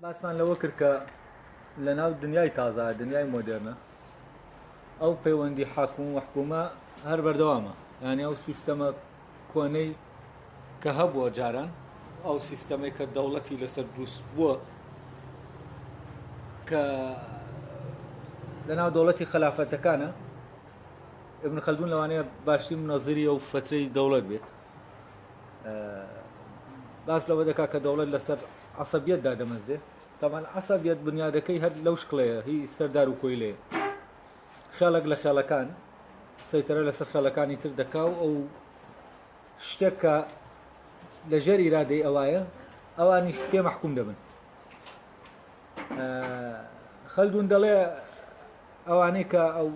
باسمان لەوە کرد کە لە ناو دنیای تازە دنیای مۆدێرنە ئەو پەیوەندی حاکم و حکومە هەر بەردەوامە، یعنی ئەو سیستەمە کۆنەی کە هەبووە جاران، ئەو سیستەمەی کە دەوڵەتی لەسەر دروست بووە کە لەناو دەوڵەتی خلافەتەکانە. ابن خەلدون لەوانەیە باشترین منەزیری ئەو فترەی دەوڵەت بێت. باس لەوە دەکا کە دەوڵەت لەسەر عەسەبیەتدا دەمەزرێت. طبعا عەسەبیەت بنیادەکەی هەر لەو شکڵەیە، هی سەردار و کۆیلەیە. خێڵێک لە خێڵەکان سەیتەرە لەسەر خێڵەکانی تر دەکا و ئەو شتێک کە لەژێر ئیرادەی ئەوایە ئەوانی پێ مەحکوم دەبن. خەلدون دەڵێ ئەوانەی کە ئەو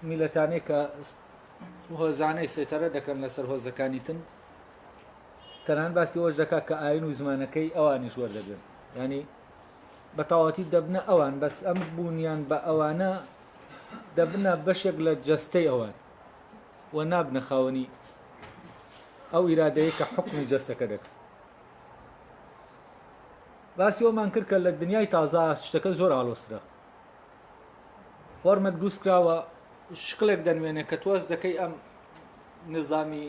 میلەتانەی کە هۆزانەی سەیتەرە دەکەن لەسەر هۆزەکانی تن، تەنان باسی ئەوەش دەکات کە ئاین و زمانەکەی ئەوانیش وەردەگرن، ینی بە تەواوەتی دەبنە ئەوان، بەس ئەم بوونیان بە ئەوانە دەبنە بەشێک لە جەستەی ئەوان و نابنە خاوەنی ئەو ئیرادەیە کە حکمی جەستەکە دەکەن. باسی ئەومان کرد کە لە دنیای تازە شتەکە زۆر ئاڵۆسرە. فۆرمێک دروست کراوە، شکڵێک دەنوێنێ کە تۆز دەکەی ئەم نظامی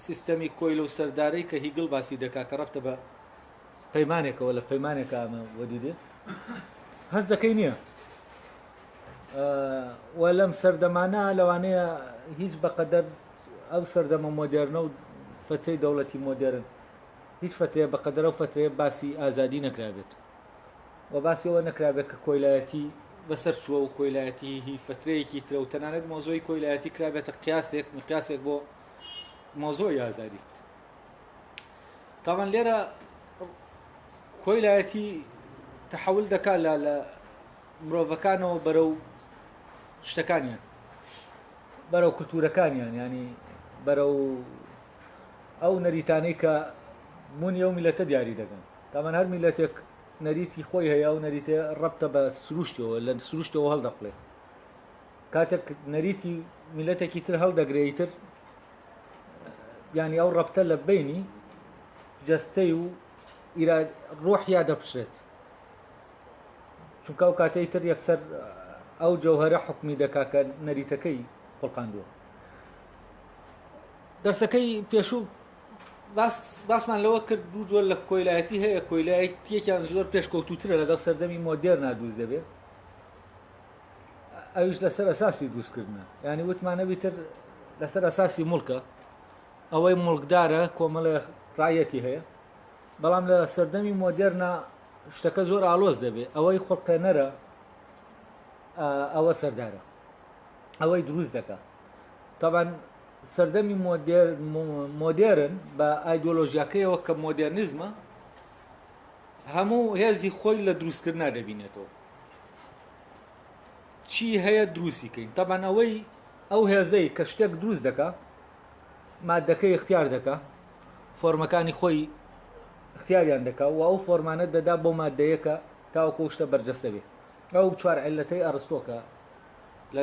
سیستەمی کۆیل و سەردارەی کە هیگڵ باسی دەکا کە ڕەبتە بە پەیمانێکەوە لە پەیمانێکە ئەمە وەدیدێ هەست دەکەی نییە. و لەم سەردەمانە لەوانەیە هیچ بەقەدەر ئەو سەردەمە مۆدێرنە و فترەی دەوڵەتی مۆدێرن هیچ فترەیە بەقەدەر ئەو فترەیە باسی ئازادی نەکرابێت و باسی ئەوە نەکرابێت کە کۆیلایەتی بەسەر چووە و کۆیلایەتی هی فترەیەکی ترە و تەنانەت مۆزۆی کۆیلایەتی کرابێتە قیاسێک بۆ مۆزۆی ئازادی. تاوان لێرە کۆیلایەتی تەحول دەکات لە مرۆڤەکانەوە بەرەو شتەکانیان، بەرەو کولتورەکانیان، ینی بەرەو ئەو نەریتانەی کە بوونی ئەو میلەتە دیاری دەکەن. تاوان هەر میلەتێک نەریتی خۆی هەیە و نەریتێ ڕەبتە بە سروشتەوە، لە سروشتەوە هەڵدەقڵێ. کاتێک نەریتی میلەتێکی تر هەڵدەگرێتر، ینی ئەو ڕەبتە لە بینی جەستەی و ڕۆحیا دەپشرێت، چونکە ئەو کاتەی تر یەکسەر ئەو جەوهەرە حکمی دەکا کە نەریتەکەی قوڵقاندووە. دەرسەکەی پێشوو باسمان لەوە کرد دوو جۆر لە کۆیلایەتی هەیە. کۆیلایەتیەکیان زۆر پێشکەوتووترە لەگەڵ سەردەمی مۆدێرنا دروست دەبێت، ئەویش لەسەر ئەساسی دروستکردنە، ینی وتمانەوی تر لەسەر ئەساسی موڵکە، ئەوەی موڵکدارە کۆمەڵە ڕایەتی هەیە. بەڵام لە سەردەمی مۆدێرنا شتەکە زۆر ئاڵۆز دەبێت، ئەوەی خوڵقێنەرە ئەوە سەردارە، ئەوەی دروست دەکات. طبعا سەردەمی مۆدێرن بە ئایدۆلۆژیاکەیەوە کە مۆدێرنیزمە هەموو هێزی خۆی لە دروستکردنا دەبینێتەوە، چی هەیە دروستیکەین. طبعا ئەو هێزەی کە شتێک دروست دەکا مادەکەی اختیار دەکا، فۆرمەکانی خۆی اختیاریان دەکا و ئەو فۆرمانە دەدا بۆ مادەیەکە تاوەکو شتە بەرجەسە بێ. ئەو چوار عیلەتەی ئەرستۆکە لە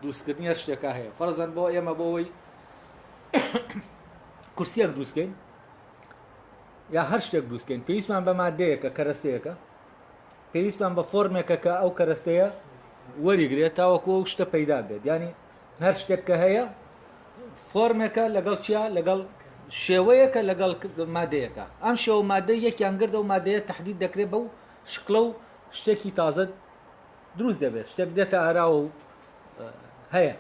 دروستکردنی هەر شتێکا هەیە. فەرزەن بۆ ئێمە بۆەوەی کورسیەک دروستکەین یا هەر شتێک دروستکەین، پێویستمان بە مادەیەکە کەرەستەیەکە، پێویستمان بە فۆرمێکە کە ئەو کەرەستەیە وەریگرێت تاوەکو ئەو شتە پەیدا بێت. ینی هەر شتێک کە هەیە فۆرمێکە لەگەڵ چیا، لەگەڵ شێوەیەکە، لەگەڵ مادەیەکە. ئەم شێوە مادەی یەکیان گردە و مادەیە تەحدید دەکرێت بەو شکڵە و شتێکی تازە دروست دەبێت، شتێک دێتە ئاراوە و هەیە.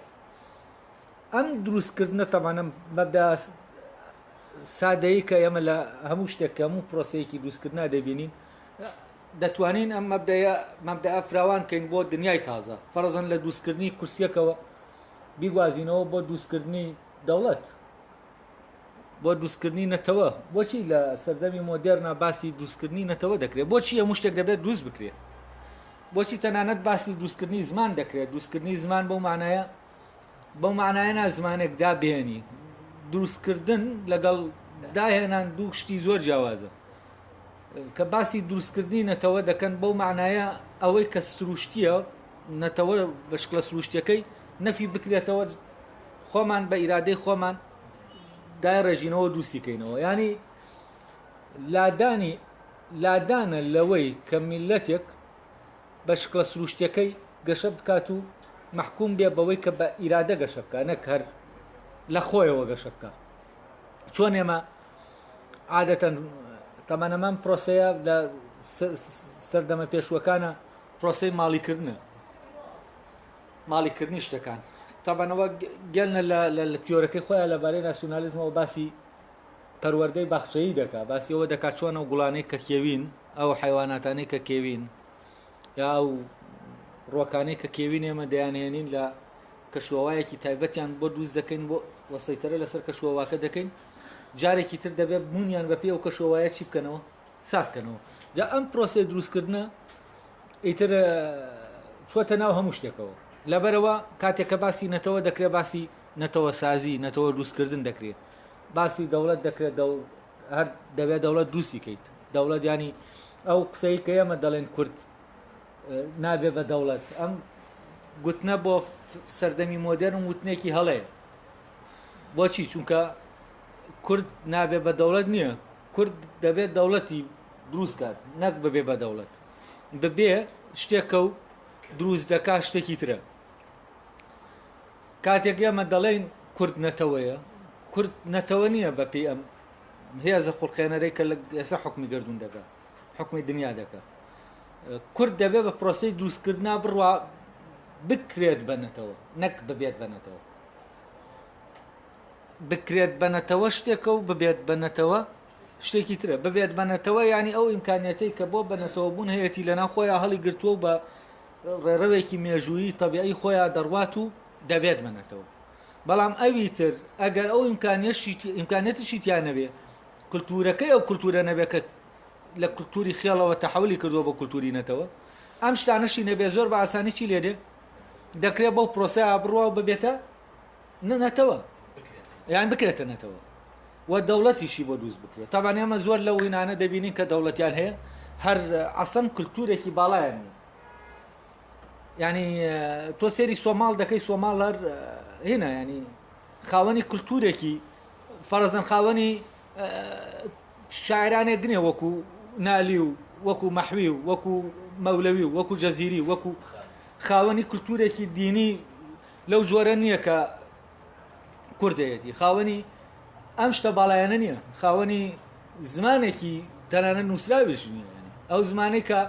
ئەم دروستکردنە تەمانە مەبدا سادەیی کە ئێمە لە هەموو شتێک هەموو پرۆسەیەکی دروستکردنا دەبینین، دەتوانین ئەم مەبدەئە فراوان کەین بۆ دنیای تازە. فەرزەن لە دروستکردنی کورسیەکەوە بیگوازینەوە بۆ دروستکردنی دەوڵەت، بۆ دروستکردنی نەتەوە. بۆچی لە سەردەمی مۆدێرنا باسی دروستکردنی نەتەوە دەکرێت؟ بۆچی هەموو شتێک دەبێت دروست بکرێت؟ بۆچی تەنانەت باسی دروستکردنی زمان دەکرێت؟ دروستکردنی زمان بەو معنایە زمانێک دابێنی. دروستکردن لەگەڵ داهێنان دوو شتی زۆر جیاوازە. کە باسی دروستکردنی نەتەوە دەکەن بەو معنایە ئەوەی کە سروشتیە نەتەوە بە شکلە سروشتیەکەی نەفی بکرێتەوە، خۆمان بە ئیرادەی خۆمان دای ڕێژینەوە دروستیکەینەوە. ینی لادانی لادانە لەوەی کە میلەتێک بە شکڵە سروشتەکەی گەشە بکات و محکوم بێ بەوەی کە بە ئیرادە گەشە بکە نەک هەر لە خۆیەوە گەشە بکە چۆن ئێمە عادەتەن تەمەنەمان پرۆسەیە لە سەردەمە پێشوەکانە پرۆسەی ماڵیکردنی شتەکان تەبەنەوە گەلنە لە تیۆرەکەی خۆیان لەبارەی ناسیۆنالیزمەوە باسی پەروەردەی باخچەیی دەکا باسی ئەوە دەکات چۆنە و گوڵانەی کە کێوین ئەو حیواناتانەی کە کێوین یا ئەو ڕۆکانەی کە کێوین ئێمە دەیانهێنین لە کەشوەوایەکی تایبەتیان بۆ دروست دەکەین بۆ وەسەیتەرە لەسەر کەشوەواکە دەکەین جارێکی تر دەبێت بوونیان بە پێ و کەشوەوایە چی بکەنەوە سازکەنەوە جا ئەم پرۆسەی دروستکردنە ئیتر چوەتە ناو هەموو شتێکەوە لەبەرەوە کاتێککە باسی نەتەوە دەکرێت باسی نەتەوە سازی نەتەوە دروستکردن دەکرێت باسی دەوڵەت دەکرێت هەر دەبێت دەوڵەت دروستی کەیت دەوڵەت ینی ئەو قسەی کە ئێمە دەڵێن کورد نابێ بە دەوڵەت ئەم گوتنە بۆ سەردەمی مۆدێرن وتنێکی هەڵەیە بۆچی چونکە کورد نابێ بە دەوڵەت نییە کورد دەبێت دەوڵەتی دروست کات نەک ببێ بە دەوڵەت ببێ شتێکە و دروست دەکا شتێکی ترە کاتێک ئێمە دەڵێن کورد نەتەوەیە کورد نەتەوە نییە بە پێی ئەم هێزە خوڵقێنەرەی کە لەسەر حکمی گردون دەکات حکمی دنیا دەکات کورد دەبێت بە پرۆسەی دروستکردنا بڕوا بکرێت بەنەتەوە نەک ببێت بەنەتەوە بکرێت بەنەتەوە شتێکە و ببێت بەنەتەوە شتێکی ترە ببێت بەنەتەوە ینی ئەو ئیمکانیەتەی کە بۆ بەنەتەوە بوون هەیەی لەناو خۆیان هەڵی گرتووە بە ڕێڕەوێکی مێژوویی تەبیعی خۆیان دەڕوات و دەبێت بەنەتەوە بەڵام ئەوی تر ئەگەر ئەو ئیمکانیەتیشی تیان نەبێ کولتورەکەی ئەو کولتورە نەبێت کە لە کولتوری خێڵەوە تەحولی کردووە بە کولتوری نەتەوە ئەم شتانەشی نەبێ زۆر بە ئاسانی چی لێدێ دەکرێت بەو پرۆسەیە بڕوا و ببێتە نەتەوە یان بکرێتە نەتەوە و دەوڵەتیشی بۆ دروست بکرێت تاوان ئێمە زۆر لە وینانە دەبینین کە دەوڵەتیان هەیە هەر عەسەن کولتورێکی باڵایان نیە ینی تۆ سێری سۆماڵ دەکەی سۆماڵ هەر هێنا ینی خاوەنی کولتورێکی فەرەزەن خاوەنی شاعرانێک گنێ وەکو نالی و وەکو مەحوی و وەکو مەولەوی و وەکو جەزیری وەکو خاوەنی کولتورێکی دینی لەو جۆرە نییە کە کوردەیەتی خاوەنی ئەم شتە باڵایانە نییە خاوەنی زمانێکی تەنانە نووسراویش نییە ئەو زمانەی کە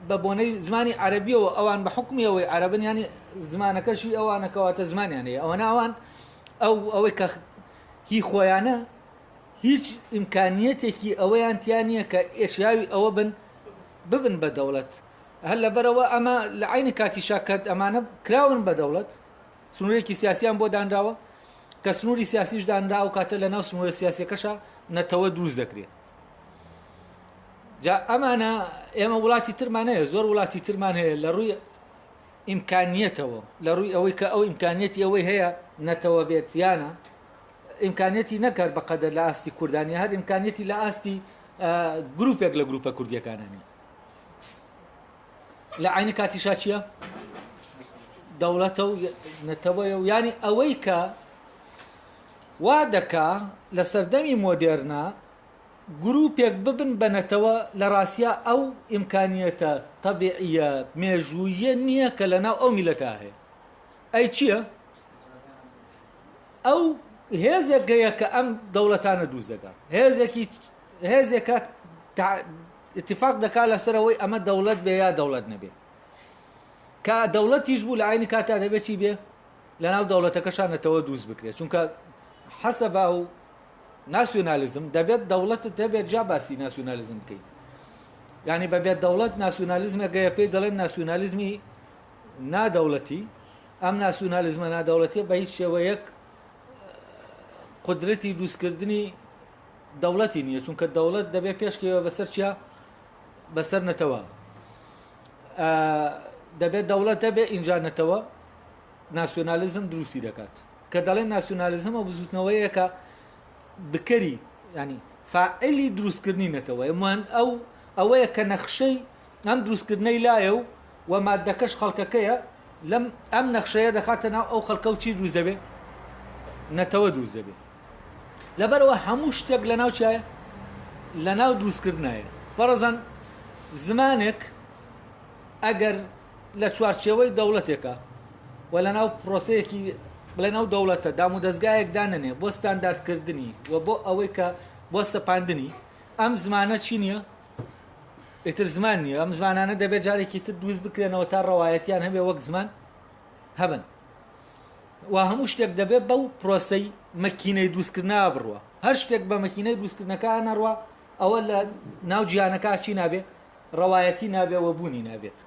بە بۆنەی زمانی عەرەبیەوە ئەوان بە حکمیەوەی عەرەبن ینی زمانەکەشی ئەوانەکەواتە زمانیان هەیە ئەوەنە ئەوان ئەوەی کە هی خۆیانە هیچ ئیمکانیەتێکی ئەوەیان تیان نییە کە ئێشیاوی ئەوە ببن بە دەوڵەت هەر لەبەرەوە ئەمە لە عینی کاتی شاکات ئەمانە کراون بە دەوڵەت سنوورێکی سیاسیان بۆ دانراوە کە سنووری سیاسیش دانرا و کاتە لە ناو سنوورە سیاسیەکەشە نەتەوە دروست دەکرێت جا ئەمانە ئێمە وڵاتی ترمان هەیە زۆر وڵاتی ترمان هەیە لە ڕووی ئیمکانیەتەوە لە ڕووی ئەوەی کە ئەو ئیمکانیەتی ئەوەی هەیە نەتەوە بێت یانە ئیمکانیەتی نەکات بەقەدەر لە ئاستی کوردانی هەر ئیمکانیەتی لە ئاستی گروپێک لە گروپە کوردیەکانانی لە عینی کاتیشا چییە دەوڵەتە و نەتەوەیە و ینی ئەوەی کە وا دەکا لە سەردەمی مۆدێرنا گروپێک ببن بەنەتەوە لە ڕاستیە ئەو ئیمکانیەتە تەبیعیە مێژوویە نییە کە لەناو ئەو میلەتە هەیە ئەی چییە ئەو هێزێکگەیە کە ئەم دەوڵەتانە دروست دەکات هێزێکە اتفاق دەکات لەسەرەوەی ئەمە دەوڵەت بێ یا دەوڵەت نەبێ کە دەوڵەتیش بوو لە عینی کاتا دەبێت چی بێ لەناو دەوڵەتەکەشان نەتەوە دروست بکرێت چونکە حەسەبا و ناسیۆنالیزم دەبێت دەوڵەتت دەبێت جا باسی ناسیۆنالیزم بکەیت یعنی بەبێت دەوڵەت ناسیۆنالیزمێکگەیە پێی دەڵێن ناسیۆنالیزمی نادەوڵەتی ئەم ناسیۆنالیزمە نادەوڵەتیە بە هیچ شێوەیەک قدرەتی دروستکردنی دەوڵەتی نییە چونکە دەوڵەت دەبێت پێشکەوە بەسەر چیا بەسەر نەتەوە دەبێت دەوڵەت دەبێت ئینجا نەتەوە ناسیۆنالیزم دروستی دەکات کە دەڵێن ناسیۆنالیزمە بزوتنەوەیە کە بکەری ینی فاعلی دروستکردنی نەتەوە ئەوەیە کە نەخشەی ئەم دروستکردنەی لایە و مادەکەش خەڵکەکەیە لەم ئەم نەخشەیە دەخاتە ناو ئەو خەڵکە و چی دروست دەبێت نەتەوە دروست دەبێت لەبەرەوە هەموو شتێک لە ناو چایە لە ناو دروستکردنایە فەرەزەن زمانێک ئەگەر لە چوارچێوەی دەوڵەتێکە و لە ناو پرۆسەیەکی بڵێ ناو دەوڵەتە دام و دەستگایەک دانەنێ بۆ ستانداردکردنی و بۆ ئەوەی کە بۆ سەپاندنی ئەم زمانە چی نییە؟ ئیتر زمان نییە. ئەم زمانانە دەبێت جارێکی تر دروست بکرێنەوە تا ڕەوایەتیان هەبێ وەک زمان هەبن و هەموو شتێک دەبێت بەو پرۆسەی مەکینەی دروستکردنا بڕوە. هەر شتێک بە مەکینەی دروستکردنەکە نەڕوە ئەوە لە ناو جیهانەکە چی نابێت؟ ڕەوایەتی نابێ و بوونی نابێت.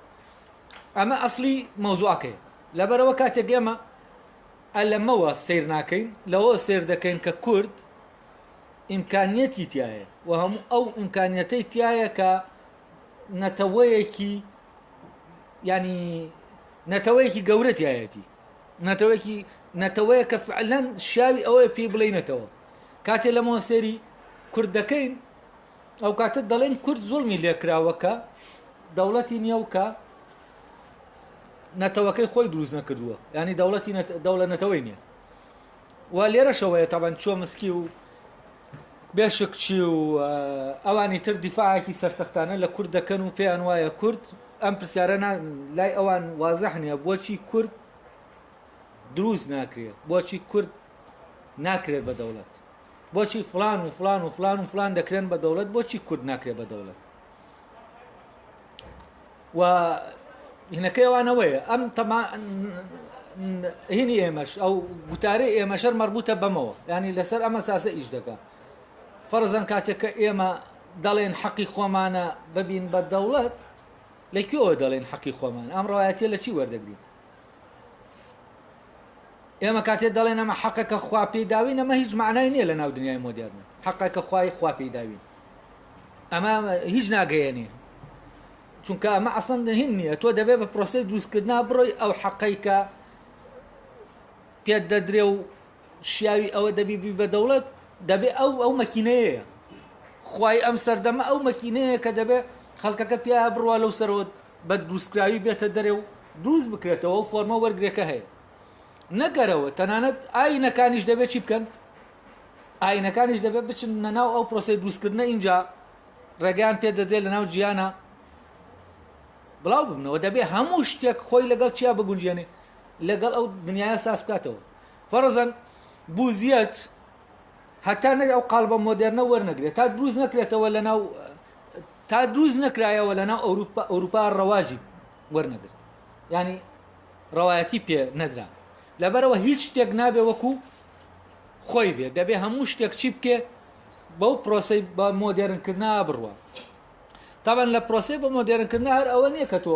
ئەمە ئەسلی مەوزوعەکەیە. لەبەرەوە کاتێک ئێمە ئەلەمەوە سیر ناکەین لەوە سیر دەکەین کە کورد ئیمکانیەتی تایە و هەموو ئەو ئیمکانیەتەی تایە کە نەتەوەیەکی ینی نەتەوەیەکی گەورە تایەتی نەتەوەیە کە فعلەن شاوی ئەوەیە پێی بڵێنێتەوە. کاتێ لەمەوە سێری کورد دەکەین ئەو کاتە دەڵێن کورد زوڵمی لێکراوەکە دەوڵەتی نییە و کە نەتەوەکەی خۆی دروست نەکردووە ینی دەوڵەت نەتەوەی نییە و لێرەشەوەیە تاوان چۆمسکی و بێشکچی و ئەوانی تر دیفاعێکی سەرسەختانە لە کورد دەکەن و پێیان وایە کورد ئەم پرسیارە لای ئەوان وازەح نییە بۆچی کورد دروست ناکرێت، بۆچی کورد ناکرێت بە دەوڵەت، بۆچی فلان و فلان و فلان و فلان دەکرێن بە دەوڵەت، بۆچی کورد ناکرێت بە دەوڵەت. و هینەکەی ئەوانەوەیە ئەم هینی ئێمەش ئەو گوتارەی ئێمەشەر مەربوتە بەمەوە ینی لەسەر ئەمە ساسە ئیش دەکات. فەرزەن کاتێککە ئێمە دەڵێن حەقی خۆمانە ببین بە دەوڵەت لەکوێوە دەڵێن حەقی خۆمان ئەم ڕایەتە لە چی وەردەگرین؟ ئێمە کاتێ دەڵێن ئەمە حەقەکە خوا پێداوین ئەمە هیچ معنای نییە لە ناو دنیای مۆدێرنە. حەقەکە خوای خوا پێداوین ئەمە هیچ ناگەیەنێ چونکە ئەمە ئەسڵ هین نییە. تۆ دەبێت بە پرۆسەی دروستکردنا بڕۆی ئەو حەقەیکە پێت دەدرێ و شیاوی ئەوە دەبی بە دەوڵەت دەبێ ئەو مەکینەیە خوای ئەم سەردەمە ئەو مەکینەیە کە دەبێ خەڵکەکە پیا بڕوا لەو سەرەوە بە دروستکراوی بێتە دەرێ و دروست بکرێتەوە و فۆرمە وەرگێکە هەیە نەگەرەوە تەنانەت ئاینەکانیش دەبێت چی بکەن؟ ئاینەکانیش دەبێت بچن نەناو ئەو پرۆسەی دروستکردنە اینجا ڕێگەیان پێ دەدێت لە ناو جیهانە بڵاو ببنەوە دەبێت هەموو شتێک خۆی لەگەڵ چیا بگونجێنێ لەگەڵ ئەو دنیاە ساس بکاتەوە. فەرزەن بوزیەت هەتا نەر ئەو قالبە مۆدێرنە وەرنەگرێت تا دروست نەکرێتەوە لە ناو تا دروست نەکرایەوە لە ناو ئەوروپا ڕەواژی وەرنەگرت ینی ڕەوایەتی پێ نەدرا. لەبەرەوە هیچ شتێک نابێ وەکو خۆی بێت دەبێ هەموو شتێک چی بکێ بەو پرۆسەی بە مۆدێرنکردنا بڕوە. تاوان لە پرۆسەی بە مۆدێرنکردنا هەر ئەوە نییە کە تۆ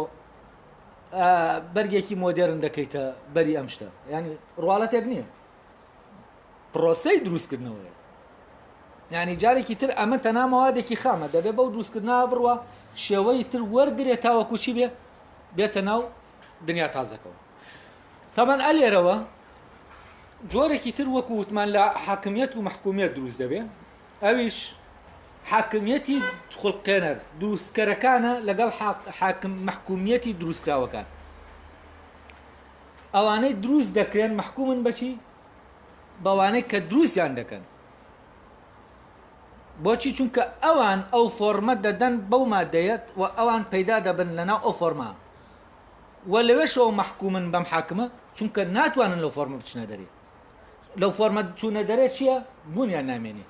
بەرگێکی مۆدێرن دەکەیتە بەری ئەم شتە ینی ڕواڵەتێک نییە پرۆسەی دروستکردنەوەی ینی جارێکی تر ئەمە تەنها مەوادێکی خامە دەبێت بەو دروستکردنا بڕوە شێوەی تر وەرگێت تاوەکو چی بێتە ناو دنیا تازەکەەوە. تاوان ئەلێرەوە جۆرێکی تر وەکو وتمان لە حاکمیەت و محکومیەت دروست دەبێت ئەویش حاکمیەتی خوڵقێنەر دروستکەرەکانە لەگەڵ محکومیەتی دروستکراوەکان ئەوانەی دروست دەکرێن محکومن بەچی بەوانەی کە دروستیان دەکەن. بۆچی چونکە ئەوان ئەو فۆرمە دەدەن بەو مادەیەت و ئەوان پەیدا دەبن لەناو ئەو فۆرما و لەوێشەوە محکومن بەم حاکمە چونکە ناتوانن لەو فۆرمە بچنە دەرێ. لەو فۆرمە چوونە دەرێ چییە؟ بوونیان نامێنێ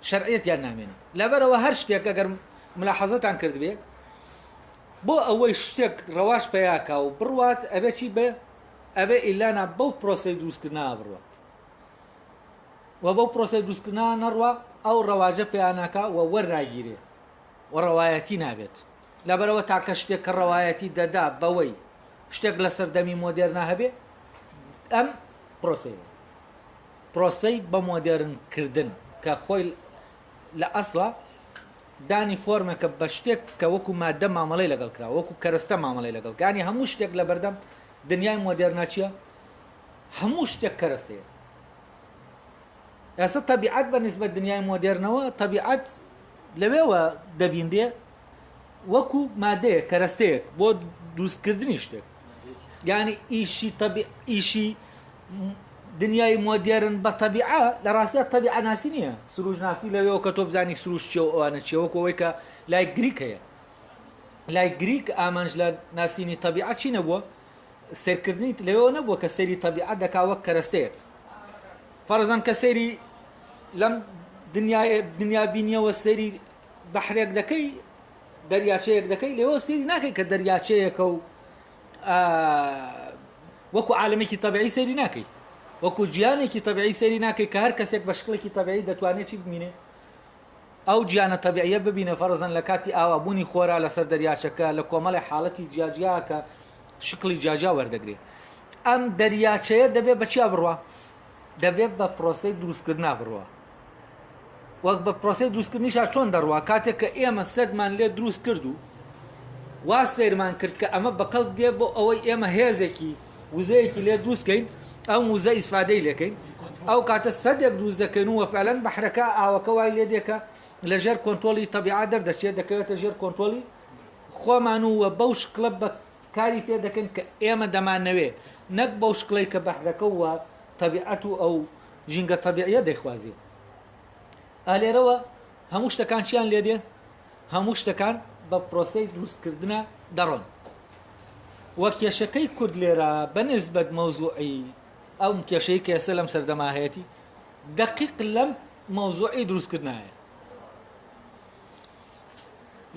شەرعیەتیان نامێنێ. لەبەرەوە هەر شتێک ئەگەر ملاحەزەتان کرد بێ بۆ ئەوەی شتێک ڕەواش پێیاکە و بڕوات ئەبێ چی بێ ئەبێ ئیلانە بەو پرۆسەی دروستکردنا بڕوات و بەو پرۆسەی دروستکردنا نەڕوە ئەو ڕەواژە پێیاناکە و وەرناگیرێ و ڕەوایەتی نابێت. لەبەرەوە تاکە شتێک کە ڕەوایەتی دەدا بەوەی شتێک لە سەردەمی مۆدێرنا هەبێ ئەم پرۆسەی بە مۆدێرنکردن کە خۆی لە ئەسڵە دانی فۆرمێکە بە شتێک کە وەکو مادە مامەڵەی لەگەڵ کرا وەکو کەرەستە مامەڵەی لەگەڵ ینی هەموو شتێک لە بەردەم دنیای مۆدێرنا چییە؟ هەموو شتێک کەرەستەیە. ئێستا تەبیعەت بە نیسبەت دنیای مۆدێرنەوە تەبیعەت لەوێوە دەبیندێ وەکو مادەیە کەرەستەیەک بۆ دروستکردنی شتێک ینی ئیشی دنیای مۆدێرن بە تەبیعە لە ڕاستیات تەبیعە ناسی نییە سروش ناسی لەوێەوە کە تۆ بزانی سروش چێ و ئەوانە چێوەکە ئەوەی کە لای گریک هەیە لای گریک ئامانج لە ناسینی تەبیعە چی نەبووە سیرکردنی لەوێەوە نەبووە کە سەیری تەبیعە دەکا وەک کەرەستەیەک فەرزەن کە سەیری لەم دنیا بینیەوە سەیری بەحرێک دەکەی دەریاچەیەک دەکەی لێەوە سەیری ناکەی کە دەریاچەیەکە و وەکو عالمێکی تەبیعی سەیری ناکەی وەکو گیانێکی تەبیعی سەیری ناکەی کە هەر کەسێک بە شکڵێکی تەبیعی دەتوانێت چی ببینێ ئەو گیانە تەبیعیە ببینە فەرزەن لە کاتی ئاوابوونی خۆرا لەسەر دەریاچەکە لە کۆمەڵی حاڵەتی جیاجیا کە شکڵی جاجا وەردەگرێت ئەم دەریاچەیە دەبێت بە چیا بڕوە دەبێت بە پرۆسەی دروستکردنا بڕوە وەک بە پرۆسەی دروستکردنیشا چۆن دەڕوە کاتێک کە ئێمە سەدمان لێ دروست کرد و وا سێرمان کرد کە ئەمە بەقەڵ دێ بۆ ئەوەی ئێمە هێزێکی وزەیەکی لێ دروستکەین ئەو وزە ئیسفادەی لەکەین ئەو کاتە سەدێک دروست دەکەین و فعلەن بەحرەکە ئاوەکە وای لێ دێکە لە ژێر کۆنتۆڵی تەبیعە دەردەچێت دەکەوێتە ژێر کۆنتۆڵی خۆمان وە بەو شکڵە بە کاری پێ دەکەن کە ئێمە دەمانەوێ نەک بەو شکڵی کە بەحرەکە وە تەبیعەت و ئەو ژینگە تەبیعیە دەیخوازێ ئالێرەوە هەموو شتەکان چیان لێ دێ هەموو شتەکان بە پرۆسەی دروستکردنە دەڕۆن وە کێشەکەی کورد لێرە بەنسبەت مەوزوعی ئەو کێشەی کە ئێستا لەم سەردەما هەیەی دقیق لەم مەوزوعی دروستکردنایە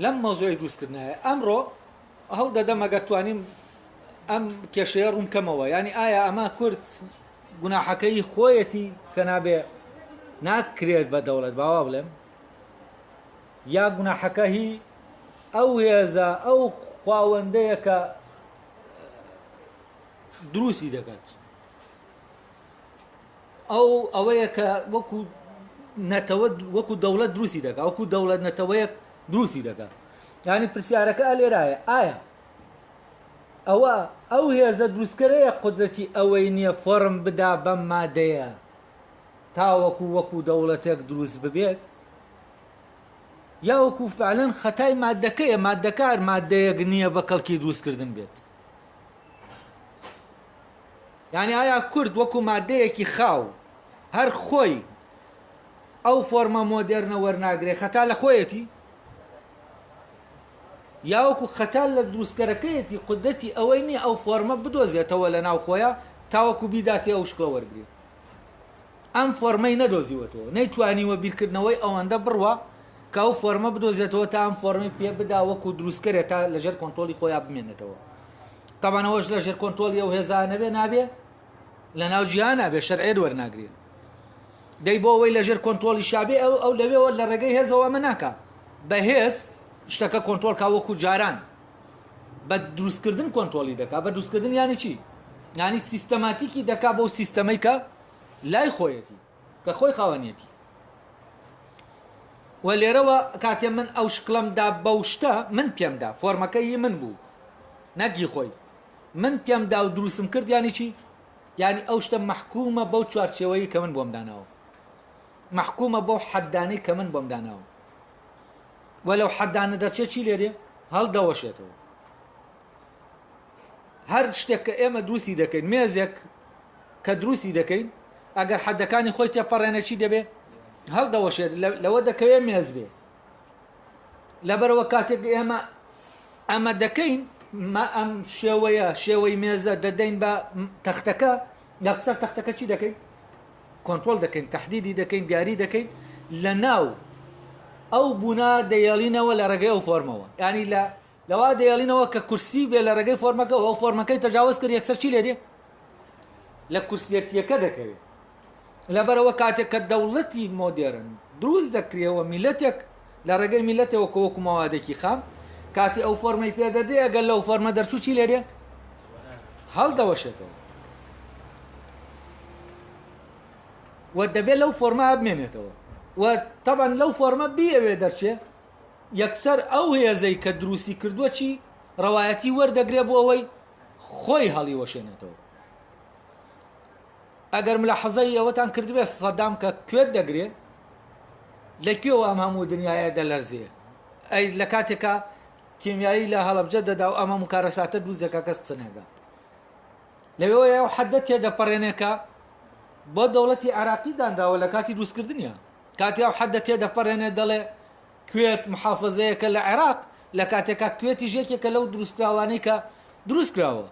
لەم مەوزوعی دروستکردنایە ئەمڕۆ هەڵ دەدەم ئەگەر توانیم ئەم کێشەیە ڕوونکەمەوە ینی ئایا ئەمە کورد گوناحەکەی خۆیەتی کە نابێ ناکرێت بە دەوڵەت باوا بڵێم یا گوناحەکە هی ئەو هێزە ئەو خواوەندەیە کە دروستی دەکات ئەوەیە کە وەکو نەتەوە وەکو دەوڵەت دروستی دەکات وەکو دەوڵەت نەتەوەیەک دروستی دەکات ینی پرسیارەکە لێرایە ئایا ئەوە ئەو هێزە دروستکەرەیە قودرەتی ئەوەی نییە فۆرم بدا بەم مادەیە تاوەکو وەکو دەوڵەتێک دروست ببێت یا وەکو فعلەن خەتای مادەکەیە مادەکار مادەیەک نییە بە کەڵکی دروستکردن بێت یعنی ئایا کورد وەکو مادەیەکی خاو هەر خۆی ئەو فۆرمە مۆدێرنە وەرناگرێ خەتا لە خۆیەتی یا وەکو خەتا لە دروستکەرەکەیەتی قودرەتی ئەوەی نییە ئەو فۆرمە بدۆزێتەوە لە ناو خۆیە تاوەکو بیداتی ئەو شکڵە وەرگێت ئەم فۆرمەی نەدۆزیوەتەوە نەیتوانیوە بیرکردنەوەی ئەوەندە بڕوە کە ئەو فۆرمە بدۆزێتەوە تا ئەم فۆرمی پێ بدا وەکو دروستکەرێت تا لەژێر کۆنتۆڵی خۆیان بمێنێتەوە تەبانەوەش لە ژێر کۆنتۆڵی ئەو هێزانەبێ نابێ لە ناو جیهان نابێ شەرعێ وەرناگرێت دەی بۆ ئەوەی لەژێر کۆنتۆڵی شابێ ئەو لەوێەوە لە ڕێگەی هێزەوە ئەمە ناکە بە هێز شتەکە کۆنتۆڵ کا وەکو جاران بە دروستکردن کۆنتۆڵی دەکا بە دروستکردن یانی چی یانی سیستەماتیکی دەکا بەو سیستەمەی کە لای خۆیەتی کە خۆی خاوەنیەتی و لێرەوە کاتێ من ئەو شکڵەمدا بەو شتە من پێمدا فۆرمەکەی من بوو نەگی خۆی من پێمدا و دروستم کرد یانی چی یعنی ئەو شتە مەحکومە بەو چوارچێوەیی کە من بۆم داناوە مەحکومە بەو حەدانەی کە من بۆم داناوە و لەو حەدانە دەرچێت چی لێرێ هەڵدەوەشێتەوە هەر شتێک کە ئێمە دروستی دەکەین مێزێک کە دروستی دەکەین ئەگەر حەدەکانی خۆی تێپەڕێنە چی دەبێ هەڵدەوەشێت لەوە دەکەوێت مێز بێ لەبەرەوە کاتێک ئێمە ئەمە دەکەین ما ئەم شێوەیە شێوەی مێزە دەدەین بە تەختەکە لەقسەر تەختەکە چی دەکەین کۆنترۆل دەکەین تەحدیدی دەکەین دیاری دەکەین لە ناو ئەو بوونا دەیەڵینەوە لە ڕێگەی ئەو فۆرمەوە ینی لەوا دەیەڵینەوە کە کورسی بێ لە ڕێگەی فۆرمەکە ئەو فۆرمەکەی تەجاوز کرد یەکسەر چی لێرێ لە کورسیەتیەکە دەکەوێت لەبەرەوە کاتێک کە دەوڵەتی مۆدێرن دروست دەکرێەوە میلەتێک لە ڕێگەی میلەتەوە کە وەکو مەوادێکی خام کاتی ئەو فۆرمەی پێدەدێ ئەگەر لەو فۆرمە دەرچوو چی لێرێ هەڵدەوەشێتەوە و دەبێت لەو فۆرمە بمێنێتەوە و تەبەن لەو فۆرمە بیەوێ دەرچێ یەکسەر ئەو هێزەی کە دروستی کردووە چی ڕەوایەتی وەردەگرێ بۆ ئەوەی خۆی هەڵی وەشێنێتەوە ئەگەر ملاحەزەی ئەوەتان کردبێ سەدام کە کوێت دەگرێ لەکوێوە ئەم هەموو دنیاە دەلەرزێ ئەی لە کاتێکە کیمیایی لە هەڵەبجە دەدا و ئەمە مکارەساتە دروست دەکا کەس قسە نەگا لەوێەوە حەدە تێدەپەڕێنێکە بۆ دەوڵەتی عراقی دانراوە لە کاتی دروستکردنیە کاتی ئەو حەدە تێدەپەڕێنێ دەڵێ کوێت محافظەیەکە لە عێراق لە کاتێکا کوێتی ژێکێکە لەو دروستکراوانەی کە دروست کراوە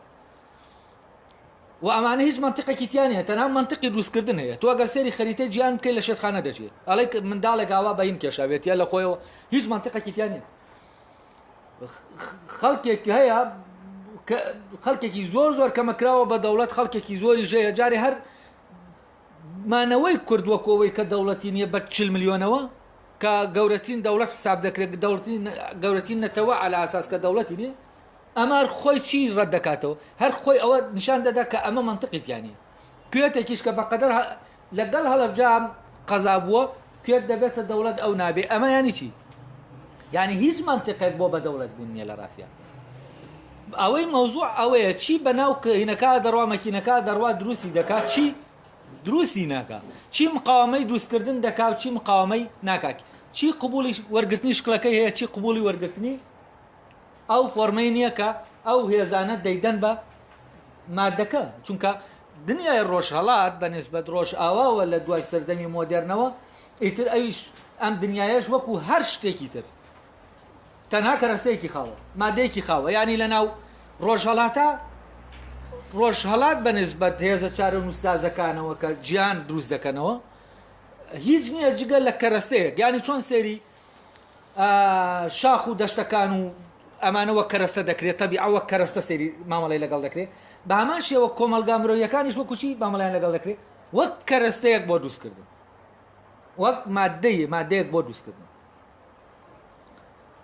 و ئەمانە هیچ منطقێکی تیان هەیە تەنها منطقی دروستکردن هەیە تۆ ئەگەر سێری خەریتەی گیان بکەی لە شێتخانە دەچێت ئەڵێ منداڵێک ئاوا بەین کێشاوێت یا لە خۆیەوە هیچ منطقێکی تیان نیە خەڵکێکی هەیە خەڵکێکی زۆر کەمەکراوە بە دەوڵەت خەڵکێکی زۆری ژەیە جارێ هەر مانەوەی کردووەکەوەی کە دەوڵەتی نییە بە 40 ملیۆنەوە کە گەورەترین دەوڵەت حساب دەکرێت گەورەترین نەتەوە على ئاساس کە دەوڵەتی نییە ئەمە خۆی چی ڕەت دەکاتەوە هەر خۆی ئەوە نیشان دەدا کە ئەمە منطقیتیان نیە کوێتێکیش کە بەقەدەر لەگەڵ هەڵەبجام قەزا بووە کوێت دەبێتە دەوڵەت ئەو نابێ ئەمە یانی چی یعنی هیچ منطقێک بۆ بە دەوڵەت بوون نییە لە ڕاستیە ئەوەی مەوزوع ئەوەیە چی بەناو هینەکە دەڕوا مەکینەکە دەڕوا دروستی دەکات چی دروستی ناکات چی مقاومەی دروستکردن دەکات چی مقاومەی ناکات چی قبولی وەرگرتنی شکلەکەی هەیە چی قبولی وەرگرتنی ئەو فۆرمەی نییە کە ئەو هێزانە دەیدەن بە مادەکە چونکە دنیای ڕۆژهەڵات بە نسبەت ڕۆژ ئاواوە لە دوای سەردەمی مۆدێرنەوە ئیتر ئەویش ئەم دنیایش وەکو هەر شتێکی تر تەنها کەرەستەیەکی خاوە مادەیەکی خاوە ینی لەناو ڕۆژهەڵات بە نسبەت هێزە چارە نووسازەکانەوە کە گیان دروست دەکەنەوە هیچ نییە جگە لە کەرەستەیەک ینی چۆن سێری شاخ و دەشتەکان و ئەمانەوە کەرەستە دەکرێت تەبیع ئەوە کەرەستە سێری مامەڵی لەگەڵ دەکرێت بە هەمان شێوە کۆمەلگا مرۆییەکانیش وەکوچی مامەڵیان لەگەڵ دەکرێت وەک کەرەستەیەک بۆ دروستکردن وەک مادەیەک بۆ دروستکردن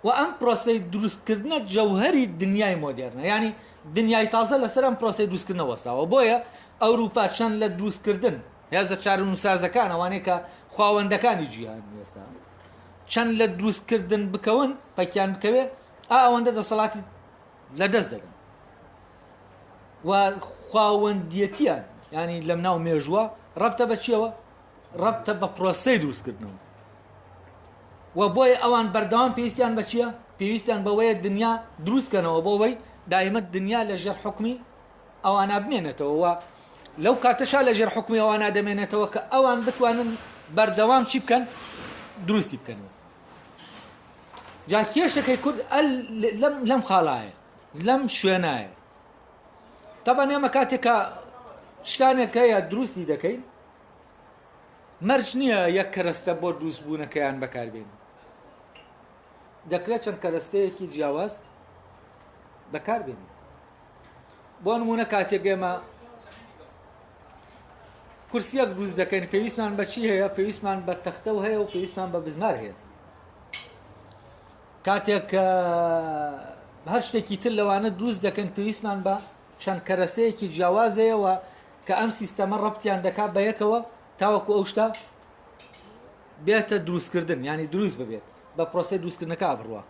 و ئەم پرۆسەی دروستکردنە جەوهەری دنیای مۆدێرنە ینی دنیای تازە لەسەر ئەم پرۆسەی دروستکردنەوە وەساوە بۆیە ئەوروپا چەند لە دروستکردن هێزە چارە نووسازەکان ئەوانەیە کە خاوەندەکانی جیهان ئێستا چەند لە دروستکردن بکەون پەکیان بکەوێ ئەوەندە دەسەڵاتی لەدەست دەدەن و خاوەندیەتیان ینی لەم ناو مێژووە ڕەبتە بە چیەوە ڕەبتە بە پرۆسەی دروستکردنەوە و بۆیە ئەوان بەردەوام پێویستیان بە چییە پێویستیان بەوەیە دنیا دروستکەنەوە بۆەوەی دائیمە دنیا لە ژێر حکمی ئەوانە بمێنێتەوە و لەو کاتەشا لە ژێر حکمی ئەوانە دەمێنێتەوە کە ئەوان بتوانن بەردەوام چی بکەن دروستی بکەنەوە جا کێشەکەی کورد لەم خاڵایە لەم شوێنایە تەبەن ئێمە کاتێکە شتانێک هەیە دروستی دەکەین مەرج نییە یەک کەرەستە بۆ دروستبوونەکەیان بەکاربێن دەکرێت چەند کەرەستەیەکی جیاواز بەکاربێنین بۆ نمونە کاتێک ئێمە کورسیەک دروست دەکەین پێویستمان بە چی هەیە پێویستمان بە تەختە و هەیە و پێویستمان بە بزمار هەیە کاتێک هەر شتێکی تر لەوانە دروست دەکەن پێویستمان بە چەند کەرەسەیەکی جیاوازەیەوە کە ئەم سیستەمە ڕەبتیان دەکات بە یەکەوە تاوەکو ئەو شتە بێتە دروستکردن ینی دروست ببێت بە پرۆسەی دروستکردنەکە بڕوە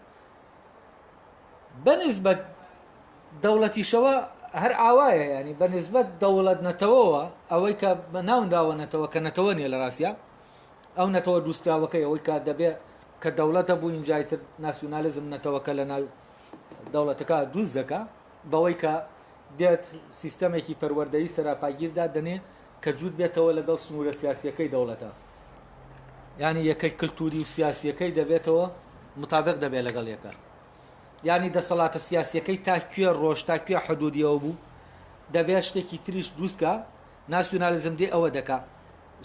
بەنسبەت دەوڵەتیشەوە هەر ئاوایە ینی بەنسبەت دەوڵەت نەتەوەوە ئەوەی کە ناونراوە نەتەوە کە نەتەوە نیە لە ڕاستیە ئەو نەتەوە دروستراوەکەی ئەوەی کات دەبێت کە دەوڵەتە بووین جایتر ناسیۆنالیزم نەتەوەکە لە ناو دەوڵەتەکە دروست دەکا بەوەی کە دێت سیستەمێکی پەروەردەیی سەراپاگیردا دەنێ کە جوود بێتەوە لەگەڵ سنوورە سیاسیەکەی دەوڵەتە ینی یەکەی کللتوری و سیاسیەکەی دەبێتەوە مطابق دەبێت لەگەڵ یەکە ینی دەسەڵاتە سیاسیەکەی تاکوێ ڕۆژ تاکوێ حدودیەوە بوو دەبێت شتێکی تریش دروستکە ناسیۆنالیزم دێ ئەوە دەکا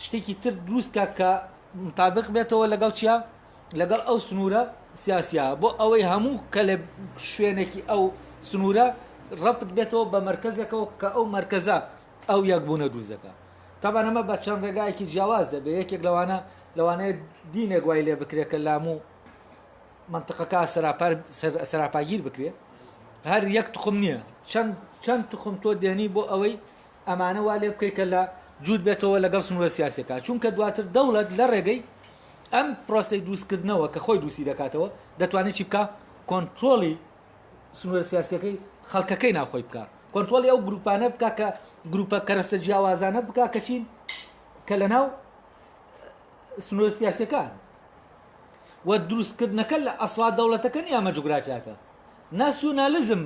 شتێکی تر دروستکە کە مطابق بێتەوە لەگەڵ چیە لەگەڵ ئەو سنوورە سیاسیە بۆ ئەوەی هەموو کە لە شوێنێکی ئەو سنوورە ڕەبت بێتەوە بە مەرکەزێکەوە کە ئەو مەرکەزە ئەو یەکبوونە دروستەکە تەبەن ئەمە بە چەند ڕێگایەکی جیاواز دەبێت یەکێک لەوانەیە دینێک وای لێ بکرێت کە لە هەموو منطقەکە سەراپاگیر بکرێت هەر یەک تخم نییە چەند تخم تۆ دێنی بۆ ئەوەی ئەمانە وا لێ بکەیت کە لە جوود بێتەوە لەگەڵ سنوورە سیاسیەکە چونکە دواتر دەوڵەت لە ڕێگەی ئەم پرۆسەی دروستکردنەوە کە خۆی دروستی دەکاتەوە دەتوانێت چی بکە کۆنتڕۆلی سنوورە سیاسیەکەی خەڵکەکەی ناخۆی بکە کۆنتڕۆلی ئەو گروپانە بکە کە گروپە کەرەستە جیاوازانە بکە کە چین کە لەناو سنوورە سیاسیەکان و دروستکردنەکە لە ئەسڵا دەوڵەتەکە نیە ئەمە جوگرافیاتە ناسیۆنالیزم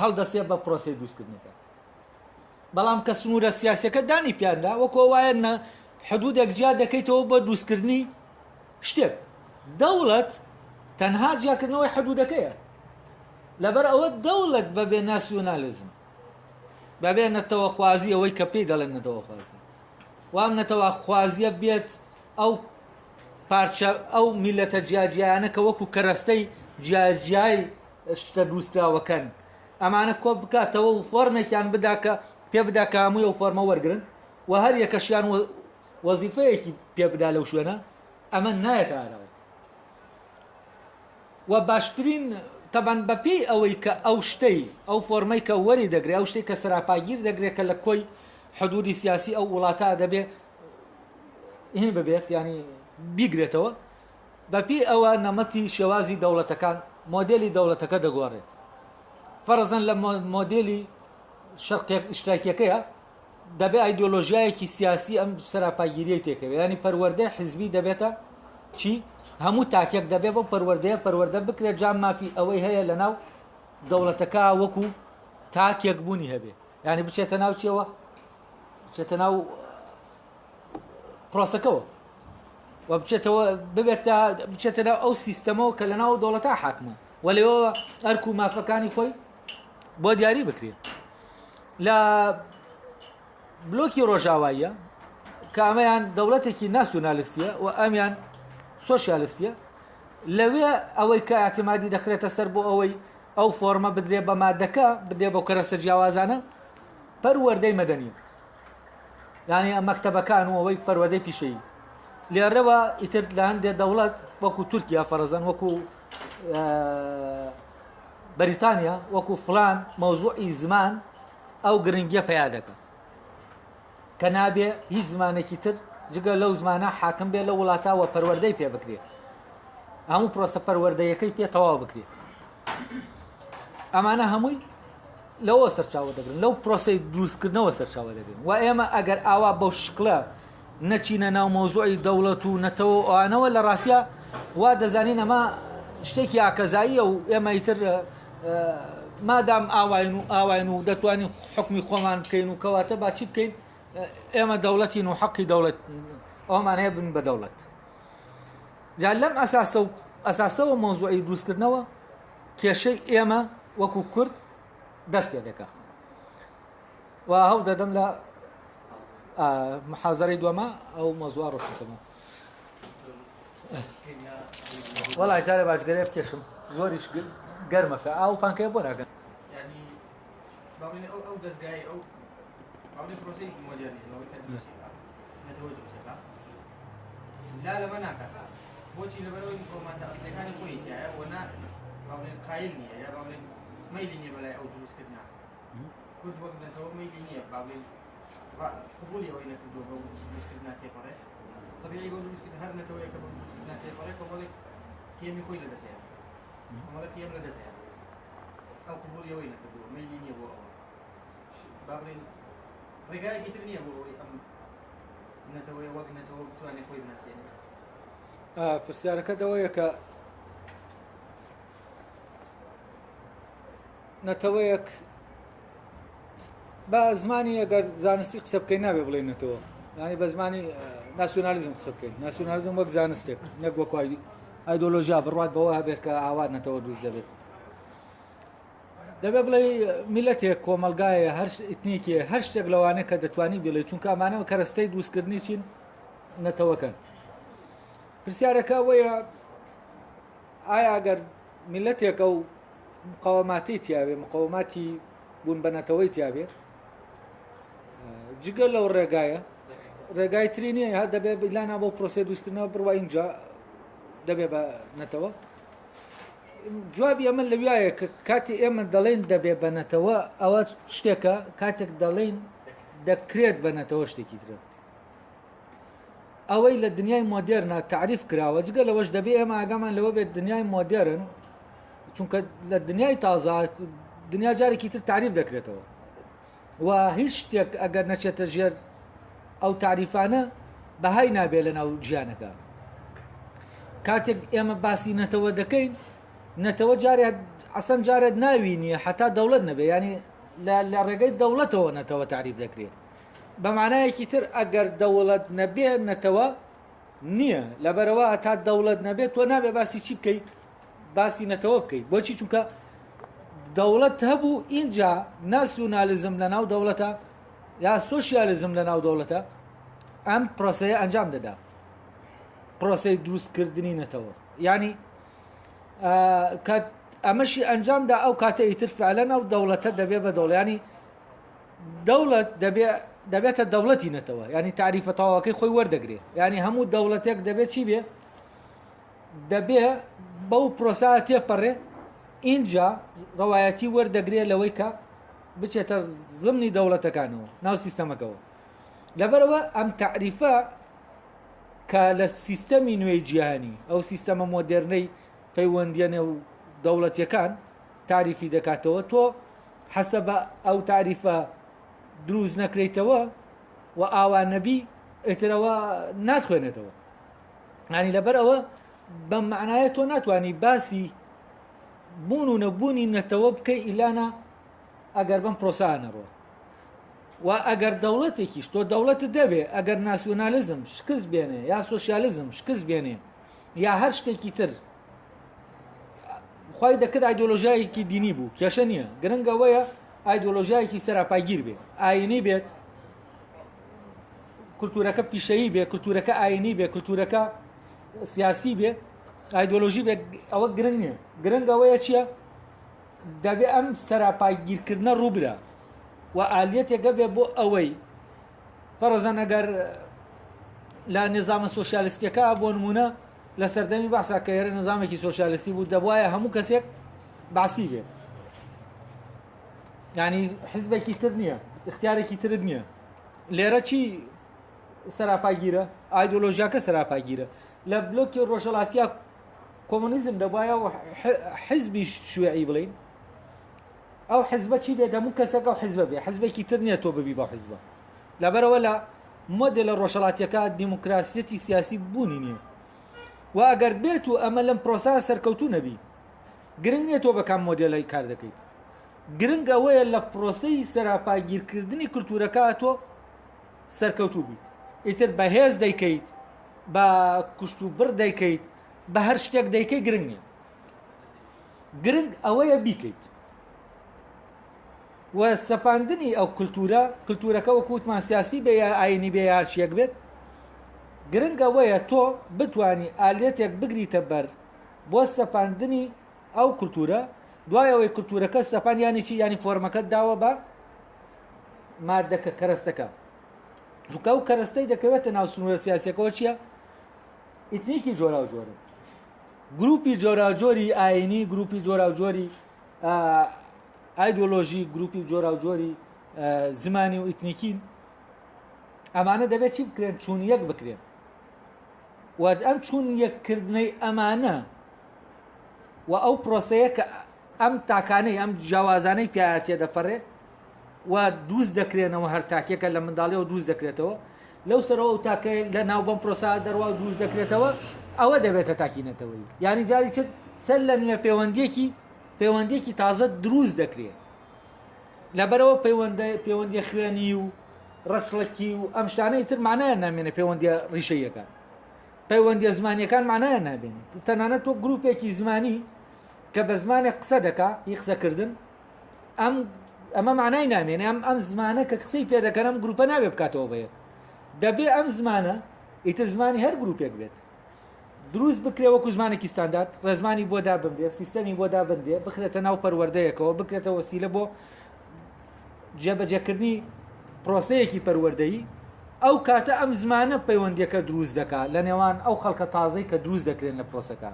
هەڵدەسێت بە پرۆسەی دروستکردنەکە بەڵام کە سنوورە سیاسەکە دانی پیاندا وەکو وایە حدودێک جیا دەکەیتەوە بە دروستکردنی شتێک دەوڵەت تەنها جیاکردنەوەی حدودەکەیە لەبەر ئەوە دەوڵەت بەبێ ناسیۆنالیزم بەبێ نەتەوە خوازی ئەوەی کە پێی دەڵێن نەتەوە خوازی وام نەتەوە خوازیە بێت ئەو پارچە ئەو میلەتە جیاجیانە کە وەکو کەرەستەی جیاجیای شتە دروستراوەکەن ئەمانە کۆ بکاتەوە و فۆرمێکیان بدا کە پێ بدا کە هەمووی ئەو فۆرمە وەرگرن و هەر یەکەشیان وەزیفەیەکی پێ بدا لەو شوێنە ئەمە نایەتە ئارەوە و باشترین تەبەن بەپێی ئەوەی کە ئەو شتەی ئەو فۆرمەی کە وەری دەگرێت ئەو شتێک کە سەراپاگیر دەگرێت کە لە کۆی حدودی سیاسی ئەو وڵاتە دەبێ هین ببێت ینی بیگرێتەوە بەپێی ئەوە نەمەتی شێوازی دەوڵەتەکان مۆدێلی دەوڵەتەکە دەگۆڕێت فەرزەن لە مۆدێلی ئیشتراکیەکەیە دەبێت ئایدۆلۆژیایەکی سیاسی ئەم سەراپاگیریەی تێکەوێت ینی پەروەردەی حیزبی دەبێتە چی هەموو تاکێک دەبێت بۆ پەروەردە بکرێت جام مافی ئەوەی هەیە لەناو دەوڵەتەکە وەکو تاکێک بوونی هەبێ ینی بچێتە ناو چیەوە بچێتە ناو پرۆسەکەەوە و بچێتە ناو ئەو سیستەمەوە کە لەناو دەوڵەتە حاکمە و لێەوە ئەرک و مافەکانی خۆی بۆ دیاری بکرێت لە بلۆکی ڕۆژاواییە کە ئەمەیان دەوڵەتێکی ناسیۆنالیستیە و ئەمیان سۆشیالیستیە لەوێ ئەوەی کە ئاعتمادی دەخرێتە سەر بۆ ئەوەی ئەو فۆرمە بدرێ بە مادەکە بدێ بۆ کەرەستە جیاوازانە پەروەردەی مەدەنی یعنی ئەم مەکتەبەکان و ئەوەی پەروەردەی پیشەیی لێرەوە ئیتر لە هەندێ دەوڵەت وەکو تورکیا فەرەزەن وەکو بەریتانیا وەکو فلان مەوزوعی زمان ئەو گرنگیە پیا دەکە کە نابێ هیچ زمانێکی تر جگە لەو زمانە حاکم بێ لە وڵاتاوە پەروەردەی پێ بکرێت هەموو پرۆسە پەروەردەیەکەی پێ تەواو بکرێت ئەمانە هەمووی لەوە سەرچاوە دەبن لەو پرۆسەی دروستکردنەوە سەرچاوە دەبێن و ئێمە ئەگەر ئاوا بەو شکلە نەچینە ناو مۆزوعی دەوڵەت و نەتەوە ئەوانەوە لە ڕاستیە وا دەزانین ئەمە شتێکی ئاکەزاییە و ئێمە ئیتر مادام ئاواین و دەتوانین حکمی خۆمان بکەین و کەواتە باچی بکەین ئێمە دەوڵەتین و حەقی دەوڵەت ئەومان هەیە بن بە دەوڵەت جا لەم ئەساسەوە مۆزوعی دروستکردنەوە کێشەی ئێمە وەکو کورد دەست پێ دەکات و هەوڵ دەدەم لە محازەرەی دووەمە ئەو مۆزوع ڕۆشنکەمە وەڵای جارێ باشگەرێ بکێشم زۆریش گەرمە فێ ئاو پانکەیە بۆ ناکەن ینی باڵێن ئەو دەستگای ئەو باڵێن پرۆسەی مۆدێرنیزمەوەی کە نەتەوە دروستەکە لا لەمە ناکات بۆچی لەبەرەوەی ئینفۆرماتە ئەسلەکانی خۆی تایە و باڵێن قایل نییە یا باڵێن مەیلی نییە بەلای ئەو دروستکردنا کورد وەک نەتەوە مەیلی نییە باڵێن قبولی ئەوەی نەکردووە بەو دروستکردنا تێپەڕێت طبیعی بۆ دروستکردن هەر نەتەوەیەکە بۆ دروستکردنا تێپەڕێت کۆمەڵێک کێمی خۆی لەدەستەیە کۆمەڵێک کێم لەدەستەیە ئەو قبولی ئەوەی نەکردووە مەیلی نییە بۆ ئەوە باڵێن ڕێگایەکی تر نییە بۆ ئەوەی ئەم نەتەوەی وەک نەتەوە بتوانێت خۆی بناسێنێت پرسیارەکە دەوەیە کە نەتەوەیەک بە زمانی ئەگەر زانستی قسە بکەین نابێ بڵێن نەتەوە ینی بە زمانی ناسیۆنالیزم قسە بکەین ناسیۆنالیزم وەک زانستێک نەک وەکو ئایدۆلۆژیا بڕوات بەوە هەبێت کە ئاوا نەتەوە دروست دەبێت دەبێ بڵێ میلەتێک کۆمەلگایە هەر ئیتنیکیە هەر شتێک لەوانەیە کە دەتوانی بڵێ چونکە ئەمانەوە کەرەستەی دروستکردنی چین نەتەوەکەن پرسیارەکە وەیە ئایا ئەگەر میلەتێکە و مقاوماتی تیاوێ مقاوماتی بوون بە نەتەوەی تیاوێ جگە لەو ڕێگایە ڕێگای تری نییە ها دەبێ بیلانا بۆ پرۆسێ دروستکردنەوە بڕوا اینجا دەبێ بە نەتەوە جوابی ئەمە لەوایە کە کاتی ئێمە دەڵێن دەبێ بە نەتەوە ئەوە شتێکە کاتێک دەڵێن دەکرێت بە نەتەوە شتێکی ترە ئەوەی لە دنیای مۆدێرنە تعریف کراوە جگە لەوەش دەبێ ئێمە ئاگامان لەوە بێت دنیای مۆدێرن چونکە لە دنیای تازە دنیا جارێکی تر تعریف دەکرێتەوە و هیچ شتێک ئەگەر نەچێتە ژێر ئەو تعریفانە بەهای نابێ لە ناو ژیانەکە کاتێک ئێمە باسی نەتەوە دەکەین نەتەوە جارێت ئەسەن جارێت ناوینیە حتا دەوڵەت نەبێ ینی لە ڕێگەی دەوڵەتەوە نەتەوە تعریف دەکرێت بە معنایەکی تر ئەگەر دەوڵەت نەبێت نەتەوە نییە لەبەرەوە تا دەوڵەت نەبێت تۆ نابێ باسی چی بکەیت باسی نەتەوە بکەیت بۆچی چونکە دەوڵەت هەبوو اینجا ناسیۆنالیزم لە ناو دەوڵەتە یا سۆشیالیزم لە ناو دەوڵەتە ئەم پرۆسەیە ئەنجام دەدا پرۆسەی دروستکردنی نەتەوە ینی ئەمەشی ئەنجامدا ئەو کاتە ئیتر فعلەن ئەو دەوڵەتە دەبێ بە دەوڵیانی دەوڵەت دەبێتە دەوڵەتی نەتەوە ینی تعریفە تەواوەکەی خۆی وەردەگرێت ینی هەموو دەوڵەتێک دەبێت چی بێ دەبێ بەو پرۆسایە تێپەڕێ اینجا ڕەوایەتی وەردەگرێت لەوەی کە بچێتە زمنی دەوڵەتەکانەوە ناو سیستەمەکەەوە لەبەرەوە ئەم تعریفە کە لە سیستەمی نوێی جیهانی ئەو سیستەمە مۆدێرنەی پەیوەندیانە و دەوڵەتیەکان تعریفی دەکاتەوە تۆ حەسە بە ئەو تعریفە دروست نەکرێتەوە و ئاوا نەبی ئێترەوە ناتخوێنێتەوە ینی لەبەر ئەوە بەم معنایە تۆ ناتوانانی باسی بوون و نەبوونی نەتەوە بکەی ئیلانە ئەگەر بەم پرۆسانەڕۆ و ئەگەر دەوڵەتێکیش تۆ دەوڵەتت دەبێ ئەگەر ناسیۆنالیزم شکست بێنێ یا سۆشیالیزم شکست بێنێ یا هەر شتێکی تر خۆی دەکرد ئایدۆلۆژیایەکی دینی بوو کێشە نییە گرنگەوەیە ئایدۆلۆژیایەکی سەراپایگیر بێ ئاینی بێت کولتورەکە پیشەیی بێ کولتورەکە ئاینی بێ کولتورەکە سیاسی بێ ئایدۆلۆژی بێ ئەوە گرنگ نییە گرنگەوەیە چییە دەبێ ئەم سەراپایگیرکردنە ڕووبرا و ئالیەتێکە بێ بۆ ئەوەی فەرەزەن ئەگەر لە نظامە سۆشیالیستیەکە بۆ نمونە لە سەردەمی باسا کە ئێرە نظامێکی سۆشیالیستی بوو دەبوایە هەموو کەسێک باسی بێ ینی حیزبێکی تر نییە اختیارێکی ترت نییە لێرە چی سەراپایگیرە ئایدۆلۆژیاکە سەراپایگیرە لە بلۆکی ڕۆژهەڵاتیە کۆمونیزم دەبایە و حیزبی شوێعی بڵین ئەو حیزبە چی بێت هەموو کەسێک ئەو حیزبە بێ حیزبێکی تر نییە تۆ ببی بە حیزبە لەبەرەوە لە مۆدێلە ڕۆژهەڵاتیەکە دیموکراسیەتی سیاسی بوونی نییە و ئەگەر بێت و ئەمە لەم پرۆسا سەرکەوتوو نەبی گرنگ نییە تۆ بەکام مۆدێلەی کار دەکەیت گرنگ ئەوەیە لە پرۆسەی سەراپاگیرکردنی کولتورەکە تۆ سەرکەوتوو بیت ئیتر بەهێز دەیکەیت بە کوشت و بڕ دەیکەیت بە هەر شتێک دەیکەی گرنگ نییە گرنگ ئەوەیە بیکەیت و سەپاندنی ئەو کولتورەکە وەکوتمان سیاسی بێ یا ئاینی بێ یا هەرشیەک بێت گرنگ ئەوەیە تۆ بتانی ئالێتێک بگریتە بەر بۆ سەپاندنی ئەو کولتورە دوایەوەی کولتورەکە سەپان یانی چی ینی فۆرمەکەت داوە بە مادەکە کەرەستەکە چونکە ئەو کەرەستەی دەکەوێتە ناو سنوورە سیاسیەکەەوە چییە ئیتنیکی جۆرا و جۆرە گروپی جۆراوجۆری ئاینی گروپی جۆراوجۆری ئایدۆلۆژی گروپی جۆراوجۆری زمانی و ئیتنیکین ئەمانە دەبێت چی بکرێن چون یەک بکرێن و ئەم چون یەککردنەی ئەمانە و ئەو پرۆسەیە کە ئەم تاکانەی ئەم جیاوازانەی پیاەتێ دەپەڕێ و دروست دەکرێنەوە هەر تاکێکە لە منداڵیەوە دروست دەکرێتەوە لەو سەرەوە ئەو تاکەی لە ناو بەم پرۆسا دەڕوا و دروست دەکرێتەوە ئەوە دەبێتە تاکینەتەوەی یانی جاری چ سەر لە نوێ پەیوەندێکی تازە دروست دەکرێت لەبەرەوە پەیوەندی خوێنی و ڕەشڵکی و ئەم شتانەی تر مانایە نامێنێ پەیوەندی ڕیشەیەەکان پەیوەندی زمانیەکان مانایە نابێنێت تەنانەت تۆ گروپێکی زمانی کە بە زمانێک قسە دەکا هی قسەکردن ئەمە معنای نامێنێ ئەم زمانە کە قسەی پێ دەکەن ئەم گروپە نابێ بکاتەوە بەیەک دەبێ ئەم زمانە ئیتر زمانی هەر گروپێک بێت دروست بکرێ وەکو زمانێکی ستاندارد ڕێزمانی بۆ دابندێ سیستەمی بۆ دابندێ بخرێتە ناو پەروەردەیەکەوە بکرێتە وەسیلە بۆ جێبەجێکردنی پرۆسەیەکی پەروەردەیی ئەو کاتە ئەم زمانە پەیوەندیەکە دروست دەکات لە نێوان ئەو خەڵکە تازەی کە دروست دەکرێن لە پرۆسەکە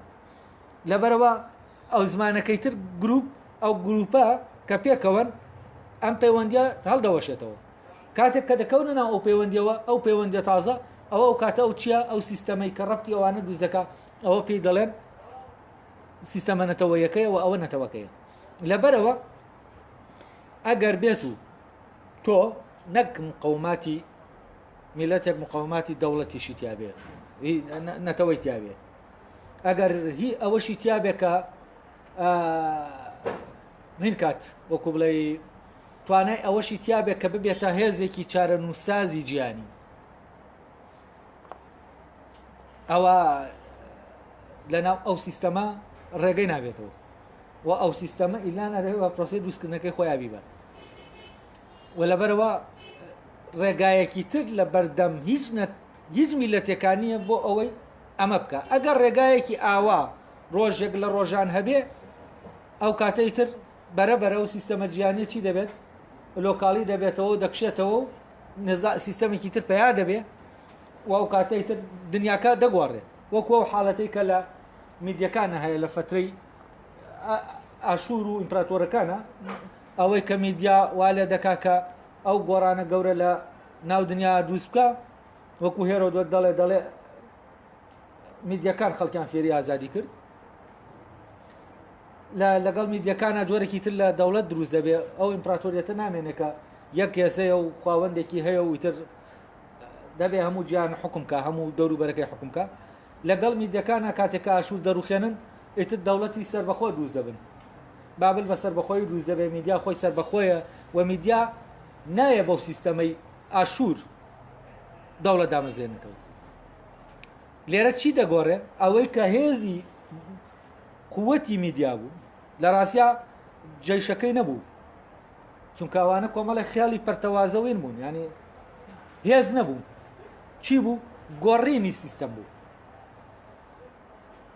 لەبەرەوە ئەو زمانەکەی تر گروپ ئەو گروپە کە پێکەوەن ئەم پەیوەندیە هەڵدەوەشێتەوە کاتێک کە دەکەونە ناو ئەو پەیوەندیەوە ئەو پەیوەندیە تازە ئەو کاتە ئەو چییە ئەو سیستەمەی کە ڕەبتی ئەوانە دروست دەکات ئەوە پێی دەڵێن سیستەمە نەتەوەیەکەیە و ئەوە نەتەوەکەیە لەبەرەوە ئەگەر بێت و تۆ نەک مقەوماتی میلەتێک مقەوماتی دەوڵەتیشی تیابێ نەتەوەی تیابێ ئەگەر هی ئەوەشی تیابێ کە هین کات وەکو بڵێ توانای ئەوەشی تیابێت کە ببێتە هێزێکی چارەنووسازی گیانی. ئەوە لەناو ئەو سیستەمە ڕێگەی نابێتەوە و ئەو سیستەمە ئیلان ئەدەبێت بە پرۆسی دروستکردنەکەی خۆیان بیبات و لەبەرەوە ڕێگایەکی تر لە بەردەم هیچ میلەتەکانیە بۆ ئەوەی ئەمە بکە. ئەگەر ڕێگایەکی ئاوا ڕۆژێک لە ڕۆژان هەبێ ئەو کاتەی تر بەرەبەرە و سیستەمە گیانی چی دەبێت لۆکاڵی دەبێتەوە و دەکشێتەوە و سیستەمێکی تر پیا دەبێ و ئەو کاتەی تر دنیاکە دەگۆڕێ وەکو ئەو حاڵەتەی کە لە میدیەکانە هەیە لە فترەی ئاشور و ئیمپراتۆرەکانە ئەوەی کە میدیا وا لێ دەکا کە ئەو گۆڕانە گەورە لە ناو دنیا دروست بکە وەکو هێرۆدۆت دەڵێ میدیەکان خەڵکیان فێری ئازادی کرد لەگەڵ میدیەکانە جۆرەی تر لە دەوڵەت دروست دەبێ ئەو ئیمپراتۆریەتە نامێنێکە یەک کێسەیە و خاوەندێکی هەیە و ئیتر دەبێ هەموو گیان حکومکە هەموو دەوروبەرەکەی حکومکە. لەگەڵ میدیەکانە کاتێکە ئاشور دەڕوخێنن ئیتر دەوڵەتی سەربەخۆ دروست دەبن بابل بە سەربەخۆی دروست دەبێ میدیا خۆی سەربەخۆیە و میدیا نایە بەو سیستەمەی ئاشور دەوڵەت دامەزێنێتەوە. لێرە چی دەگۆڕێ ئەوەی کە هێزی قووەتی میدیا بوو لە ڕاستیا جێشەکەی نەبوو چونکە ئەوانە کۆمەڵی خیاڵی پەرتەوازەوین بوون ینی هێز نەبوو چی بوو گۆڕینی سیستەم بوو.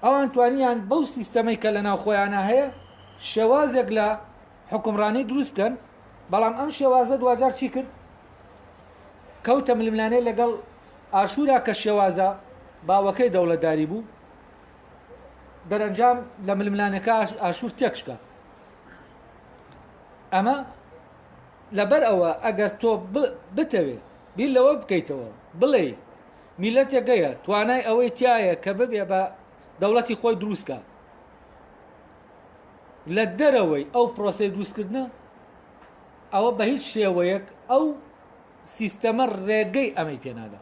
ئەوان توانیان بەو سیستەمەی کە لە ناو خۆیانە هەیە شێوازێک لە حکومڕانی دروست بکەن بەڵام ئەم شێوازە دوجار چی کرد کەوتە ململانەی لەگەڵ ئاشورا کە شێوازە باوەکەی دەوڵەتداری بوو دەرەنجام لە ململانەکە ئاشور تێکشکە. ئەمە لەبەر ئەوە ئەگەر تۆ بتەوێ بیر لەوە بکەیتەوە بڵێ میلەتێکگەیە توانای ئەوەی تایە کە ببێ بە دەوڵەتی خۆی دروستکە لە دەرەوەی ئەو پرۆسی دروستکردنە ئەوە بە هیچ شێوەیەک ئەو سیستەمە ڕێگەی ئەمەی پێنادا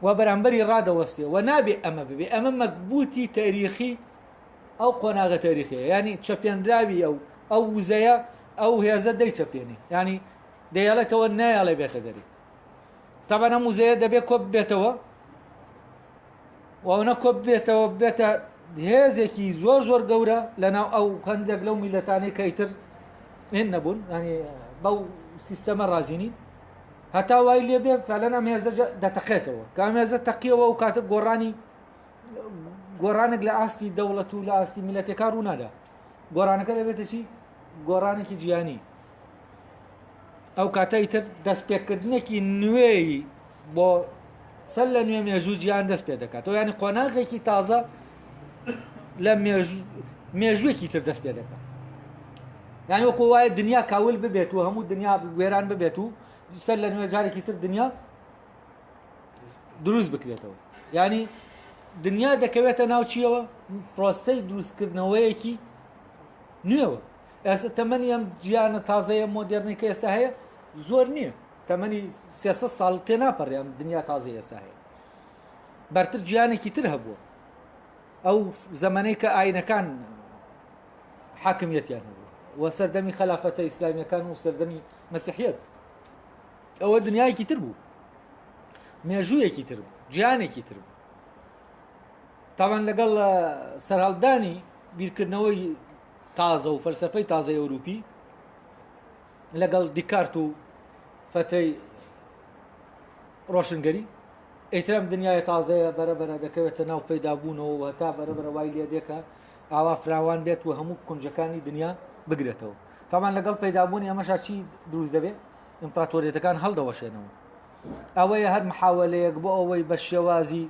و بەرامبەری ڕادەوەستێ و نابێ ئەمە ببێ ئەمە مەکبوتی تاریخی ئەو قۆناغە تاریخیە ینی چەپێنراوی ئەو وزەیە ئەو هێزە دەیچەپێنی ینی دەیەڵێتەوە نایەڵێ بێتە دەری تەبەنە موزەیە دەبێت کۆ ببێتەوە وەونە کۆ بێتەوە بێتە هێزێکی زۆر گەورە لەناو ئەو هەندێک لەو میلەتانەی کە ئیتر هێن نەبوون ینی بەو سیستەمە ڕازینی هەتا وای لێ بێ فەلەن ئەم هێزە دەتەقێتەوە کە ئەم هێزە تەقیەوە و کاتە گۆڕانێک لە ئاستی دەوڵەت و لە ئاستی میلەتێکا ڕوو نادا گۆڕانەکە دەبێتە چی گۆڕانێکی جیهانی. ئەو کاتە ئیتر دەستپێکردنێکی نوێی بۆ سەر لە نوێ مێژوو گیان دەست پێ دەکات و ینی قۆناغێکی تازە لە مێژوویەکی تر دەست پێ دەکات یعنی وەکو وایە دنیا کاول ببێت و هەموو دنیا وێران ببێت و سەر لە نوێ جارێکی تر دنیا دروست بکرێتەوە ینی دنیا دەکەوێتە ناوچیەوە پرۆسەی دروستکردنەوەیەکی نوێوە. ئێستا تەمەنی ئەم گیانە تازەیە مۆدێرنی کە ئێستا هەیە زۆر نییە تەمەنی 300 ساڵ تێناپەڕێ ئەم دنیا تازەی ئێستا هەیە بەرتر گیانێکی تر هەبووە ئەو زەمانەی کە ئاینەکان حاکمیەتیان هەبوو و سەردەمی خەلافەتە ئیسلامیەکان و سەردەمی مەسیحیەت ئەوە دنیایەکی تر بوو مێژوویەکی تر بوو گیانێکی تر بوو. تاوان لەگەڵ سەرهەڵدانی بیرکردنەوەی تازە و فەلسەفەی تازەی ئەوروپی لەگەڵ دیکارت و فترەی ڕۆشنگەری ئەیترم دنیای تازەیە بەرەبەرە دەکەوێتە ناو پەیدابوونەوە و تا بەرەبەرە وای لێ دێکە ئاوا فراوان بێت و هەموو کونجەکانی دنیا بگرێتەوە. تاوان لەگەڵ پەیدابوونی ئەمەشا چی دروست دەبێت ئیمپراتۆریەتەکان هەڵدەوەشێنەوە ئەوەیە هەر محاولەیەک بۆ ئەوەی بە شێوازی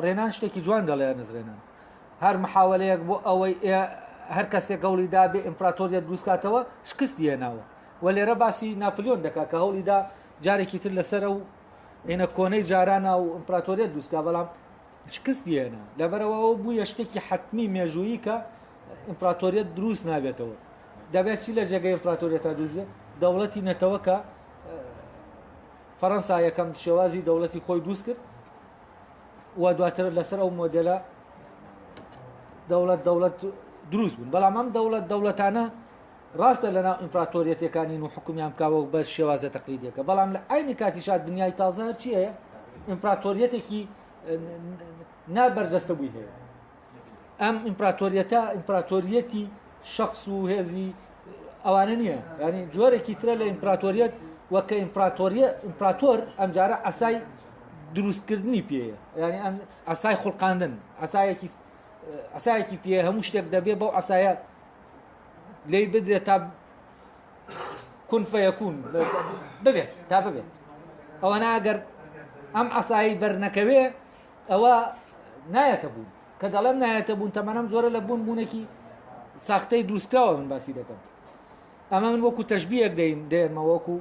ڕێنان شتێکی جوان دەڵێ نزرێنان هەر محاولەیەک بۆ ئەوەی هەر کەسێک گەوڵیدا بێ ئیمپراتۆریەت دروستکاتەوە شکستی هێناوە و لێرە باسی ناپلیۆن دەکات کە هەوڵیدا جارێکی تر لەسەر ئەو ئێنە کۆنەی جارانە و ئیمپراتۆریەت دروستکا بەڵام شکستی هێنا لەبەرەوە ئەو بوویە شتێکی حتمی مێژوویی کە ئیمپراتۆریەت دروست نابێتەوە دەبێت چی لە جێگەی ئیمپراتۆریەتە دروست بێت دەوڵەتی نەتەوە کە فەڕەنسا یەکەم شێوازی دەوڵەتی خۆی دروست کرد و دواتر لەسەر ئەو مۆدێلە دەوڵەت دروست بوون بەڵام ئەم دەوڵەتانە ڕاستە لەنا ئیمپراتۆریەتەکانین و حکومیان بکاوە و بە شێوازە تەقلیدیەکە بەڵام لە عینی کاتیشات دنیای تازە چییە ئیمپراتۆریەتێکی نابەرجەستەبووی هەیە ئەم ئیمپراتۆریەتی شخص و هێزی ئەوانە نییە ینی جۆرێکی ترە لە ئیمپراتۆریەت وەکە ئیمپراتۆر ئەم جارە ئەسای دروستکردنی پێەیە ینی ئەم ئەسای خوڵقاندن ئەسایەکی پێ هەموو شتێک دەبێت بەو ئەسایە لێی بدرێت تا کون فەیەکون ببێت تا ببێت ئەوە ناگەر ئەم ئەسایی بەرنەکەوێ ئەوە نایەتە بوون کە دەڵێم نایەتە بوون تەمەنەم زۆرە لە بوونبوونێکی ساختەی دروستکراوە من باسی دەکەم ئەمە من وەکو تەشبیهێک دێنمە وەکو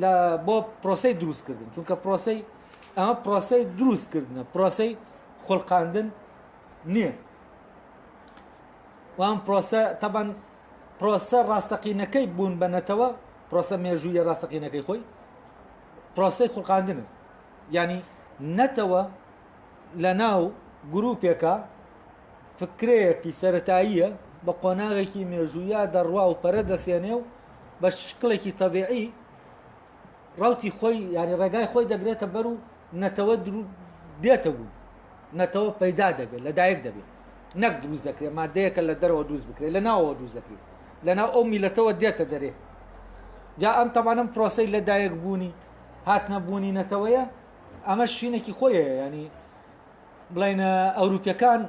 لە بۆ پرۆسەی دروستکردن چونکە پرۆسەی ئەمە پرۆسەی دروستکردنە پرۆسەی خوڵقاندن نییە وام پرۆسە تەبەن پرۆسە ڕاستەقینەکەی بوون بەنەتەوە پرۆسە مێژوویە ڕاستەقینەکەی خۆی پرۆسەی خوڵقاندنە ینی نەتەوە لە ناو گروپێکە فکرەیەکی سەرەتاییە بە قۆناغێکی مێژوویە دەڕوا و پەرە دەسێنێ و بە شکڵێکی تەبیعی ڕوتی خۆی ینی ڕێگای خۆی دەگرێتە بەر و نەتەوە دێتە بوو نەتەوە پەیدا دەبێت لەدایک دەبێت نەک دروست دەکرێت مادەیەکە لە دەرەوە دروست بکرێت لە ناوەوە دروست دەکرێت لە ناو ئەو میلەتەوە دێتە دەرێ جا ئەم تەمانم پرۆسەی لەدایک بوونی هاتنەبوونی نەتەوەیە ئەمە شینێکی خۆیە ینی بڵێنە ئەوروپیەکان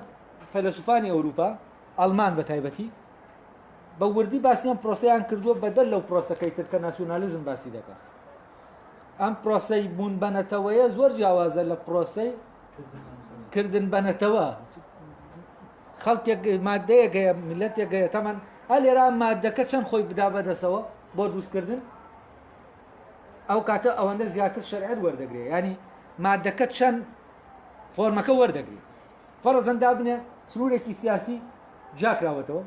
فەلسوفانی ئەوروپا ئەڵمان بە تایبەتی بە وردی باسییان پرۆسەیان کردووە بەدەل لەو پرۆسەکەی تر کە ناسیۆنالیزم باسی دەکات ئەم پرۆسەی بوون بەنەتەوەیە زۆر جیاوازە لە پرۆسەی کردن بەنەتەوە خەڵکێک مادەیەکەیە میلەتێکەیە تەمان هەلێرا مادەکە چەند خۆی بدا بەدەسەوە بۆ دروستکردن ئەو کاتە ئەوەندە زیاتر شەریعەت وەردەگرێت ینی مادەکە چەند فۆرمەکە وەردەگرێت فەرەزەن دابنێ سنوورێکی سیاسی جاکراوەتەوە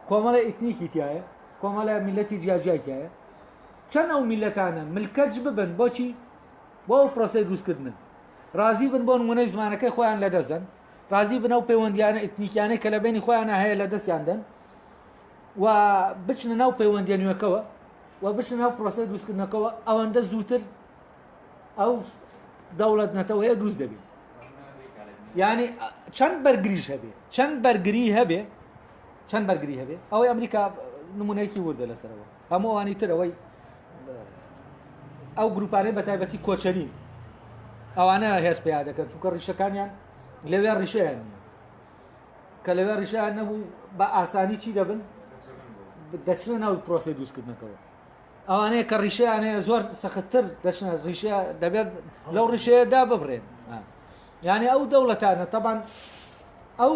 کۆمەڵی ئیتنیکی تایە کۆمەڵە میلەتی جیاجای تایە چەند ئەو میلەتانە ملکەج ببن بۆچی بۆ ئەو پرۆسەی دروستکردن رازی بن بۆ نمونەی زمانەکەی خۆیان لەدەزن رازی بن ئەو پەیوەندیانە ئیتنیکیانەی کە لە بینی خۆیان هەیە لە دەستیاندن و بچنە ناو پەیوەندیانوەکەوە و بچنە ناو پرۆسەی دروستکردنەکەەوە ئەوەندە زووتر ئەو دەوڵەت نەتەوەیە دروست دەبێت ینی چەند بەرگریش هەبێ چەند بەرگری هەبێ ئەوەی ئەمریکا نمونەیەکی وردە لەسەرەوە هەموو ئەوانی ترەوەی ئەو گروپانەی بە تایبەتی کۆچەری ئەوانە هێز پێیا دەکەن چونکە ڕیشەکانیان لەوێ ڕیشەیان نیە کە لەوێ ڕیشیان نەبوو بە ئاسانی چی دەبن دەچنە ناو پرۆسەی دروستکردنەکەەوە ئەوانەیە کە ڕیشیان هەیە زۆر سەختتر دەچنە ڕیشە دەبێت لەو ڕیشەیەدا ببڕێن یعنی ئەو دەوڵەتانە تەبان ئەو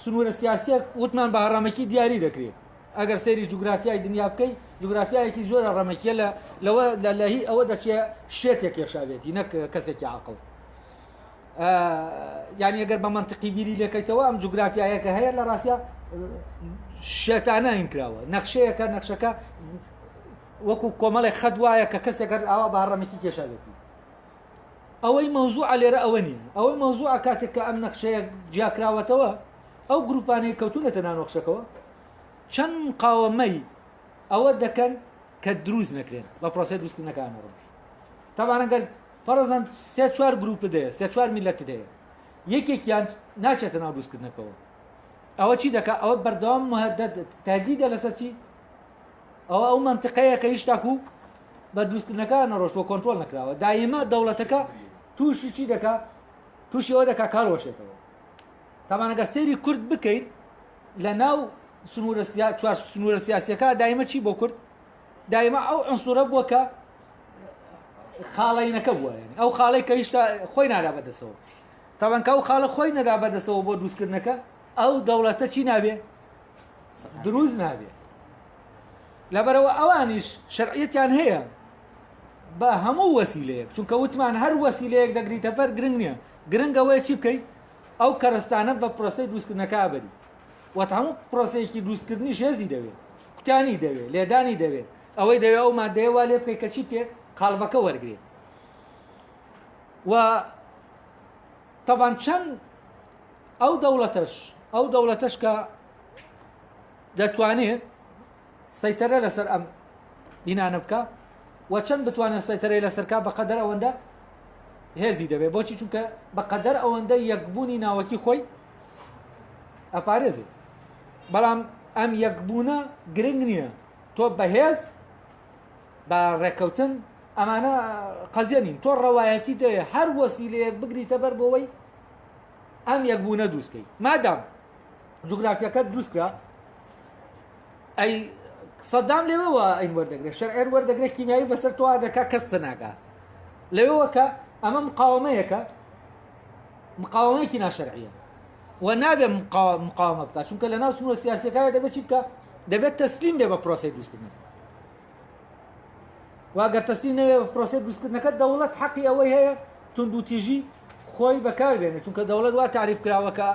سنوورە سیاسیە وتمان بە هەڕەمەکی دیاری دەکرێت ئەگەر سەیری جوگرافیای دنیا بکەی جوگرافیایەکی زۆر ڕەمەکیە لەوە لەهی ئەوە دەچێت شێتێک کێشاوێتی نەک کەسێکی عاقڵ یعنی ئەگەر بە منطقی بیری لەکەیتەوە ئەم جوگرافیایەکە هەیە لە ڕاستە شێتانە هینکراوە نەخشەیەکە نەخشەکە وەکو کۆمەڵی خەت وایە کە کەسێکە ئاوا بە هەڕەمەکی کێشاوێتی ئەوەی مەوزوع لێرە ئەوە نیە ئەوەی مەوزوع کاتێک کە ئەم نەخشەیە جیاکراوەتەوە ئەو گروپانەی کەوتونەتە نانۆخشەکەەوە چەند مقاومەی ئەوە دەکەن کە دروست نەکرێن بە پرۆسەی دروستکردنەکانەوە تەبانەگەر فەرەزەن سێ چوار گروپ دەیە سێ چوار میلەت دەیە یەکێکیان ناچێتە ناو دروستکردنەکەەوە ئەوە چی دەکات ئەوە بەردەوام مهدد تهدیدە لەسەر چی ئەوە ئەو منطقەیە کە هیچ تاکو بە دروستکردنەکان نەڕۆشتوە کۆنترۆل نەکراوە دایمە دەوڵەتەکە تووشی چی دەکات تووشی ئەوە دەکات کارۆشێتەوە تەمانەگە سەیری کورد بکەیت لە ناو چوار سنوورە سیاسیەکە دایمە چی بۆ کورد دایمە ئەو عنسوورە بووە کە خاڵینەکە بووە ئەو خاڵی کە هیچ خۆی نادا بەدەسەوە تەوان کە ئەو خاڵە خۆی نەدا بەدەسەوە بۆ دروستکردنەکە ئەو دەوڵەتە چی نابێ دروست نابێ لەبەرەوە ئەوانیش شەرعیەتیان هەیە بە هەموو وەسیلەیەک چونکە وتمان هەر وەسیلەیەک دەگریتە بەر گرنگ نییە گرنگ ئەوەیە چی بکەیت ئەو کەرەستانە بە پرۆسەی دروستکردنەکە بەری وەت هەموو پرۆسەیەکی دروستکردنیش هێزی دەوێت کوتانی دەوێت لێدانی دەوێت ئەوەی دەوێت ئەو مادەیە وا لێ بکەیت کە چی بکێت قاڵبەکە وەرگێت و تەبان چەند ئەو دەوڵەتەش کە دەتوانێت سەیتەرە لەسەر ئەم بینانە بکە و چەند بتوانێت سەیتەرەی لەسەرکە بەقەدەر ئەوەندە هێزی دەبێت بۆچی چونکە بەقەدەر ئەوەندە یەکبوونی ناوەکی خۆی ئەپارێزێت بەڵام ئەم یەکبوونە گرنگ نییە تۆ بەهێز بە ڕێکەوتن ئەمانە قەزیە نین تۆ ڕەوایەتی دەوێ هەر وەسیلەیەک بگریتە بەر بۆەوەی ئەم یەکبوونە دروستکەی مادام جوگرافیەکە دروستکرا ئەی سەدام لێوەوە ئەین وەردەگرێت شەرعێر وەردەگرێت کیمیایی بەسەر تۆ دەکا کەس ناکا لەوەوە کە ئەمە مقاومەیەکە مقاومەیەکی ناشەرعیە و نابێت مقاومە بکات چونکە لە ناو سنوورە سیاسیەکانە دەبێت چی بکە دەبێت تەسلیم بێ بە پرۆسەی دروستکردنەکە واگەر تەسلیم نەبێ بە پرۆسەی دروستکردنەکە دەوڵەت حەقی ئەوەی هەیە تونند و تیژی خۆی بەکاربێنێت چونکە دەوڵەت وا تعریف کراوەکە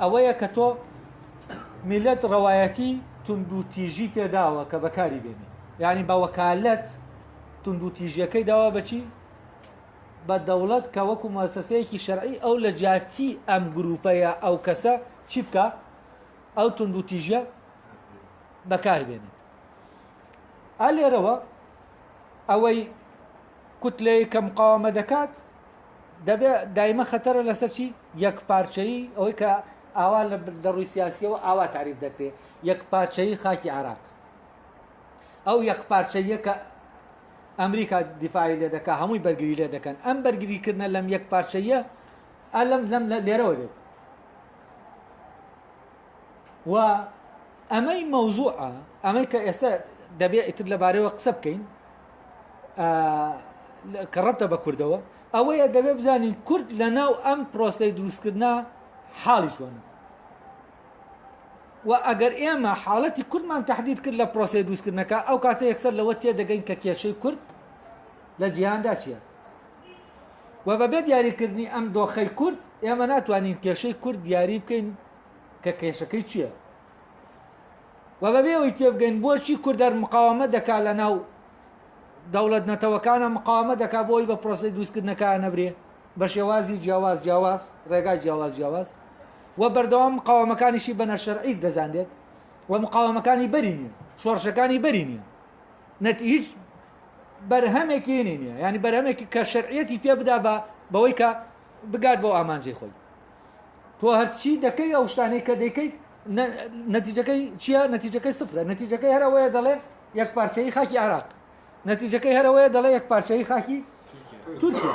ئەوەیە کە تۆ میلەت ڕەوایەتی تونند و تیژی پێداوە کە بەکاری بێنێ یعنی بە وەکالەت تونند و تیژیەکەی داوا بەچی بە دەوڵەت کە وەکو مؤسسەیەکی شەرعی ئەو لە جیاتی ئەم گروپەیە ئەو کەسە چی بکە ئەو تونند و تیژە بەکاربێنێ ئا لێرەوە ئەوەی کوتلەی کە مقاومە دەکات دەبێت دایمە خەتەرە لەسەر چی یەکپارچەیی ئەوەی کە ئاوا لە ڕووی سیاسیەوە ئاوا تعریف دەکرێت یەکپارچەیی خاکی عێراق ئەو یەکپارچەیە کە ئەمریکا دیفاعی لێ دەکات هەمووی بەرگری لێ دەکەن ئەم بەرگریکردنە لەم یەکپارچەیە لەم لێرەوە دێت و ئەمەی مەوزوعە ئەمەی کە ئێستا دەبێت ئیتر لەبارەوە قسە بکەین کە ڕەبتە بە کوردەوە ئەوەیە دەبێت بزانین کورد لە ناو ئەم پرۆسەی دروستکردنا حاڵی چۆنە و ئەگەر ئێمە حاڵەتی کوردمان تهدید کرد لە پرۆسەی دروستکردنەکە ئەو کاتە یەکسەر لەوە تێدەگەین کە کێشەی کورد لە جیهاندا چییە و بەبێ دیاریکردنی ئەم دۆخەی کورد ئێمە ناتوانین کێشەی کورد دیاری بکەین کە کێشەکەی چییە و بەبێ ئەوەی تێبگەین بۆچی کورد مقاومە دەکات لە ناو دەوڵەت نەتەوەکانە مقاومە دەکات بۆی بە پرۆسەی دروستکردنەکە نەبرێ بە شێوازی جیاواز ڕێگای جیاواز و بەردەوام مقاومەکانیشی بە نەشەرعی دەزانێت و مقاومەکانی بەری نییە شۆڕشەکانی بەری نییە هیچ بەرهەمێکی نییە ینی بەرهەمێکی کە شەرعیەتی پێ بدا بەوەی کە بگات بۆ ئامانجەی خۆی تۆ هەرچی دەکەی ئەو شتانەی کە دەیکەیت نەتیجەکەی چییە نەتیجەکەی سفرە نەتیجەکەی هەرەوەیە دەڵێ یەک پارچەی خاکی عێراق نەتیجەکەی هەرەوەیە دەڵێ یەک پارچەی خاکی تورکیا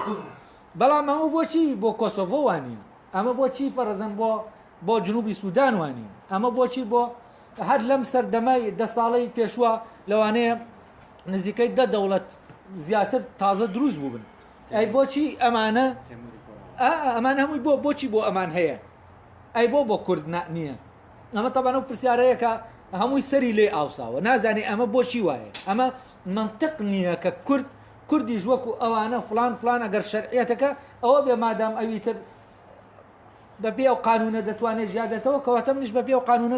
بەڵام ئەمە بۆچی بۆ کۆسۆڤۆ وانین ئەمە بۆچی فەرەزەن بۆ جنوبی سوودان وانین ئەمە بۆچی بۆ هەر لەم سەردەمای 10 ساڵەی پێشوە لەوانەیە نزیکەی 10 دەوڵەت زیاتر تازە دروست بووبن ئەی بۆچی ئەمانە هەمووی بۆچی بۆ ئەمان هەیە ئەی بۆ کورد نییە ئەمە تەبانە و پرسیارەیە کە هەمووی سەری لێ ئاوساوە نازانی ئەمە بۆچی وایە ئەمە منطق نییە کە کوردیش وەکو ئەوانە فلان ئەگەر شەرعیەتەکە ئەوە بێ مادام ئەویتر بەپێ ئەو قانونە دەتوانێت ژیابێتەوە کەواتە منیش بەپێ ئەو قانونە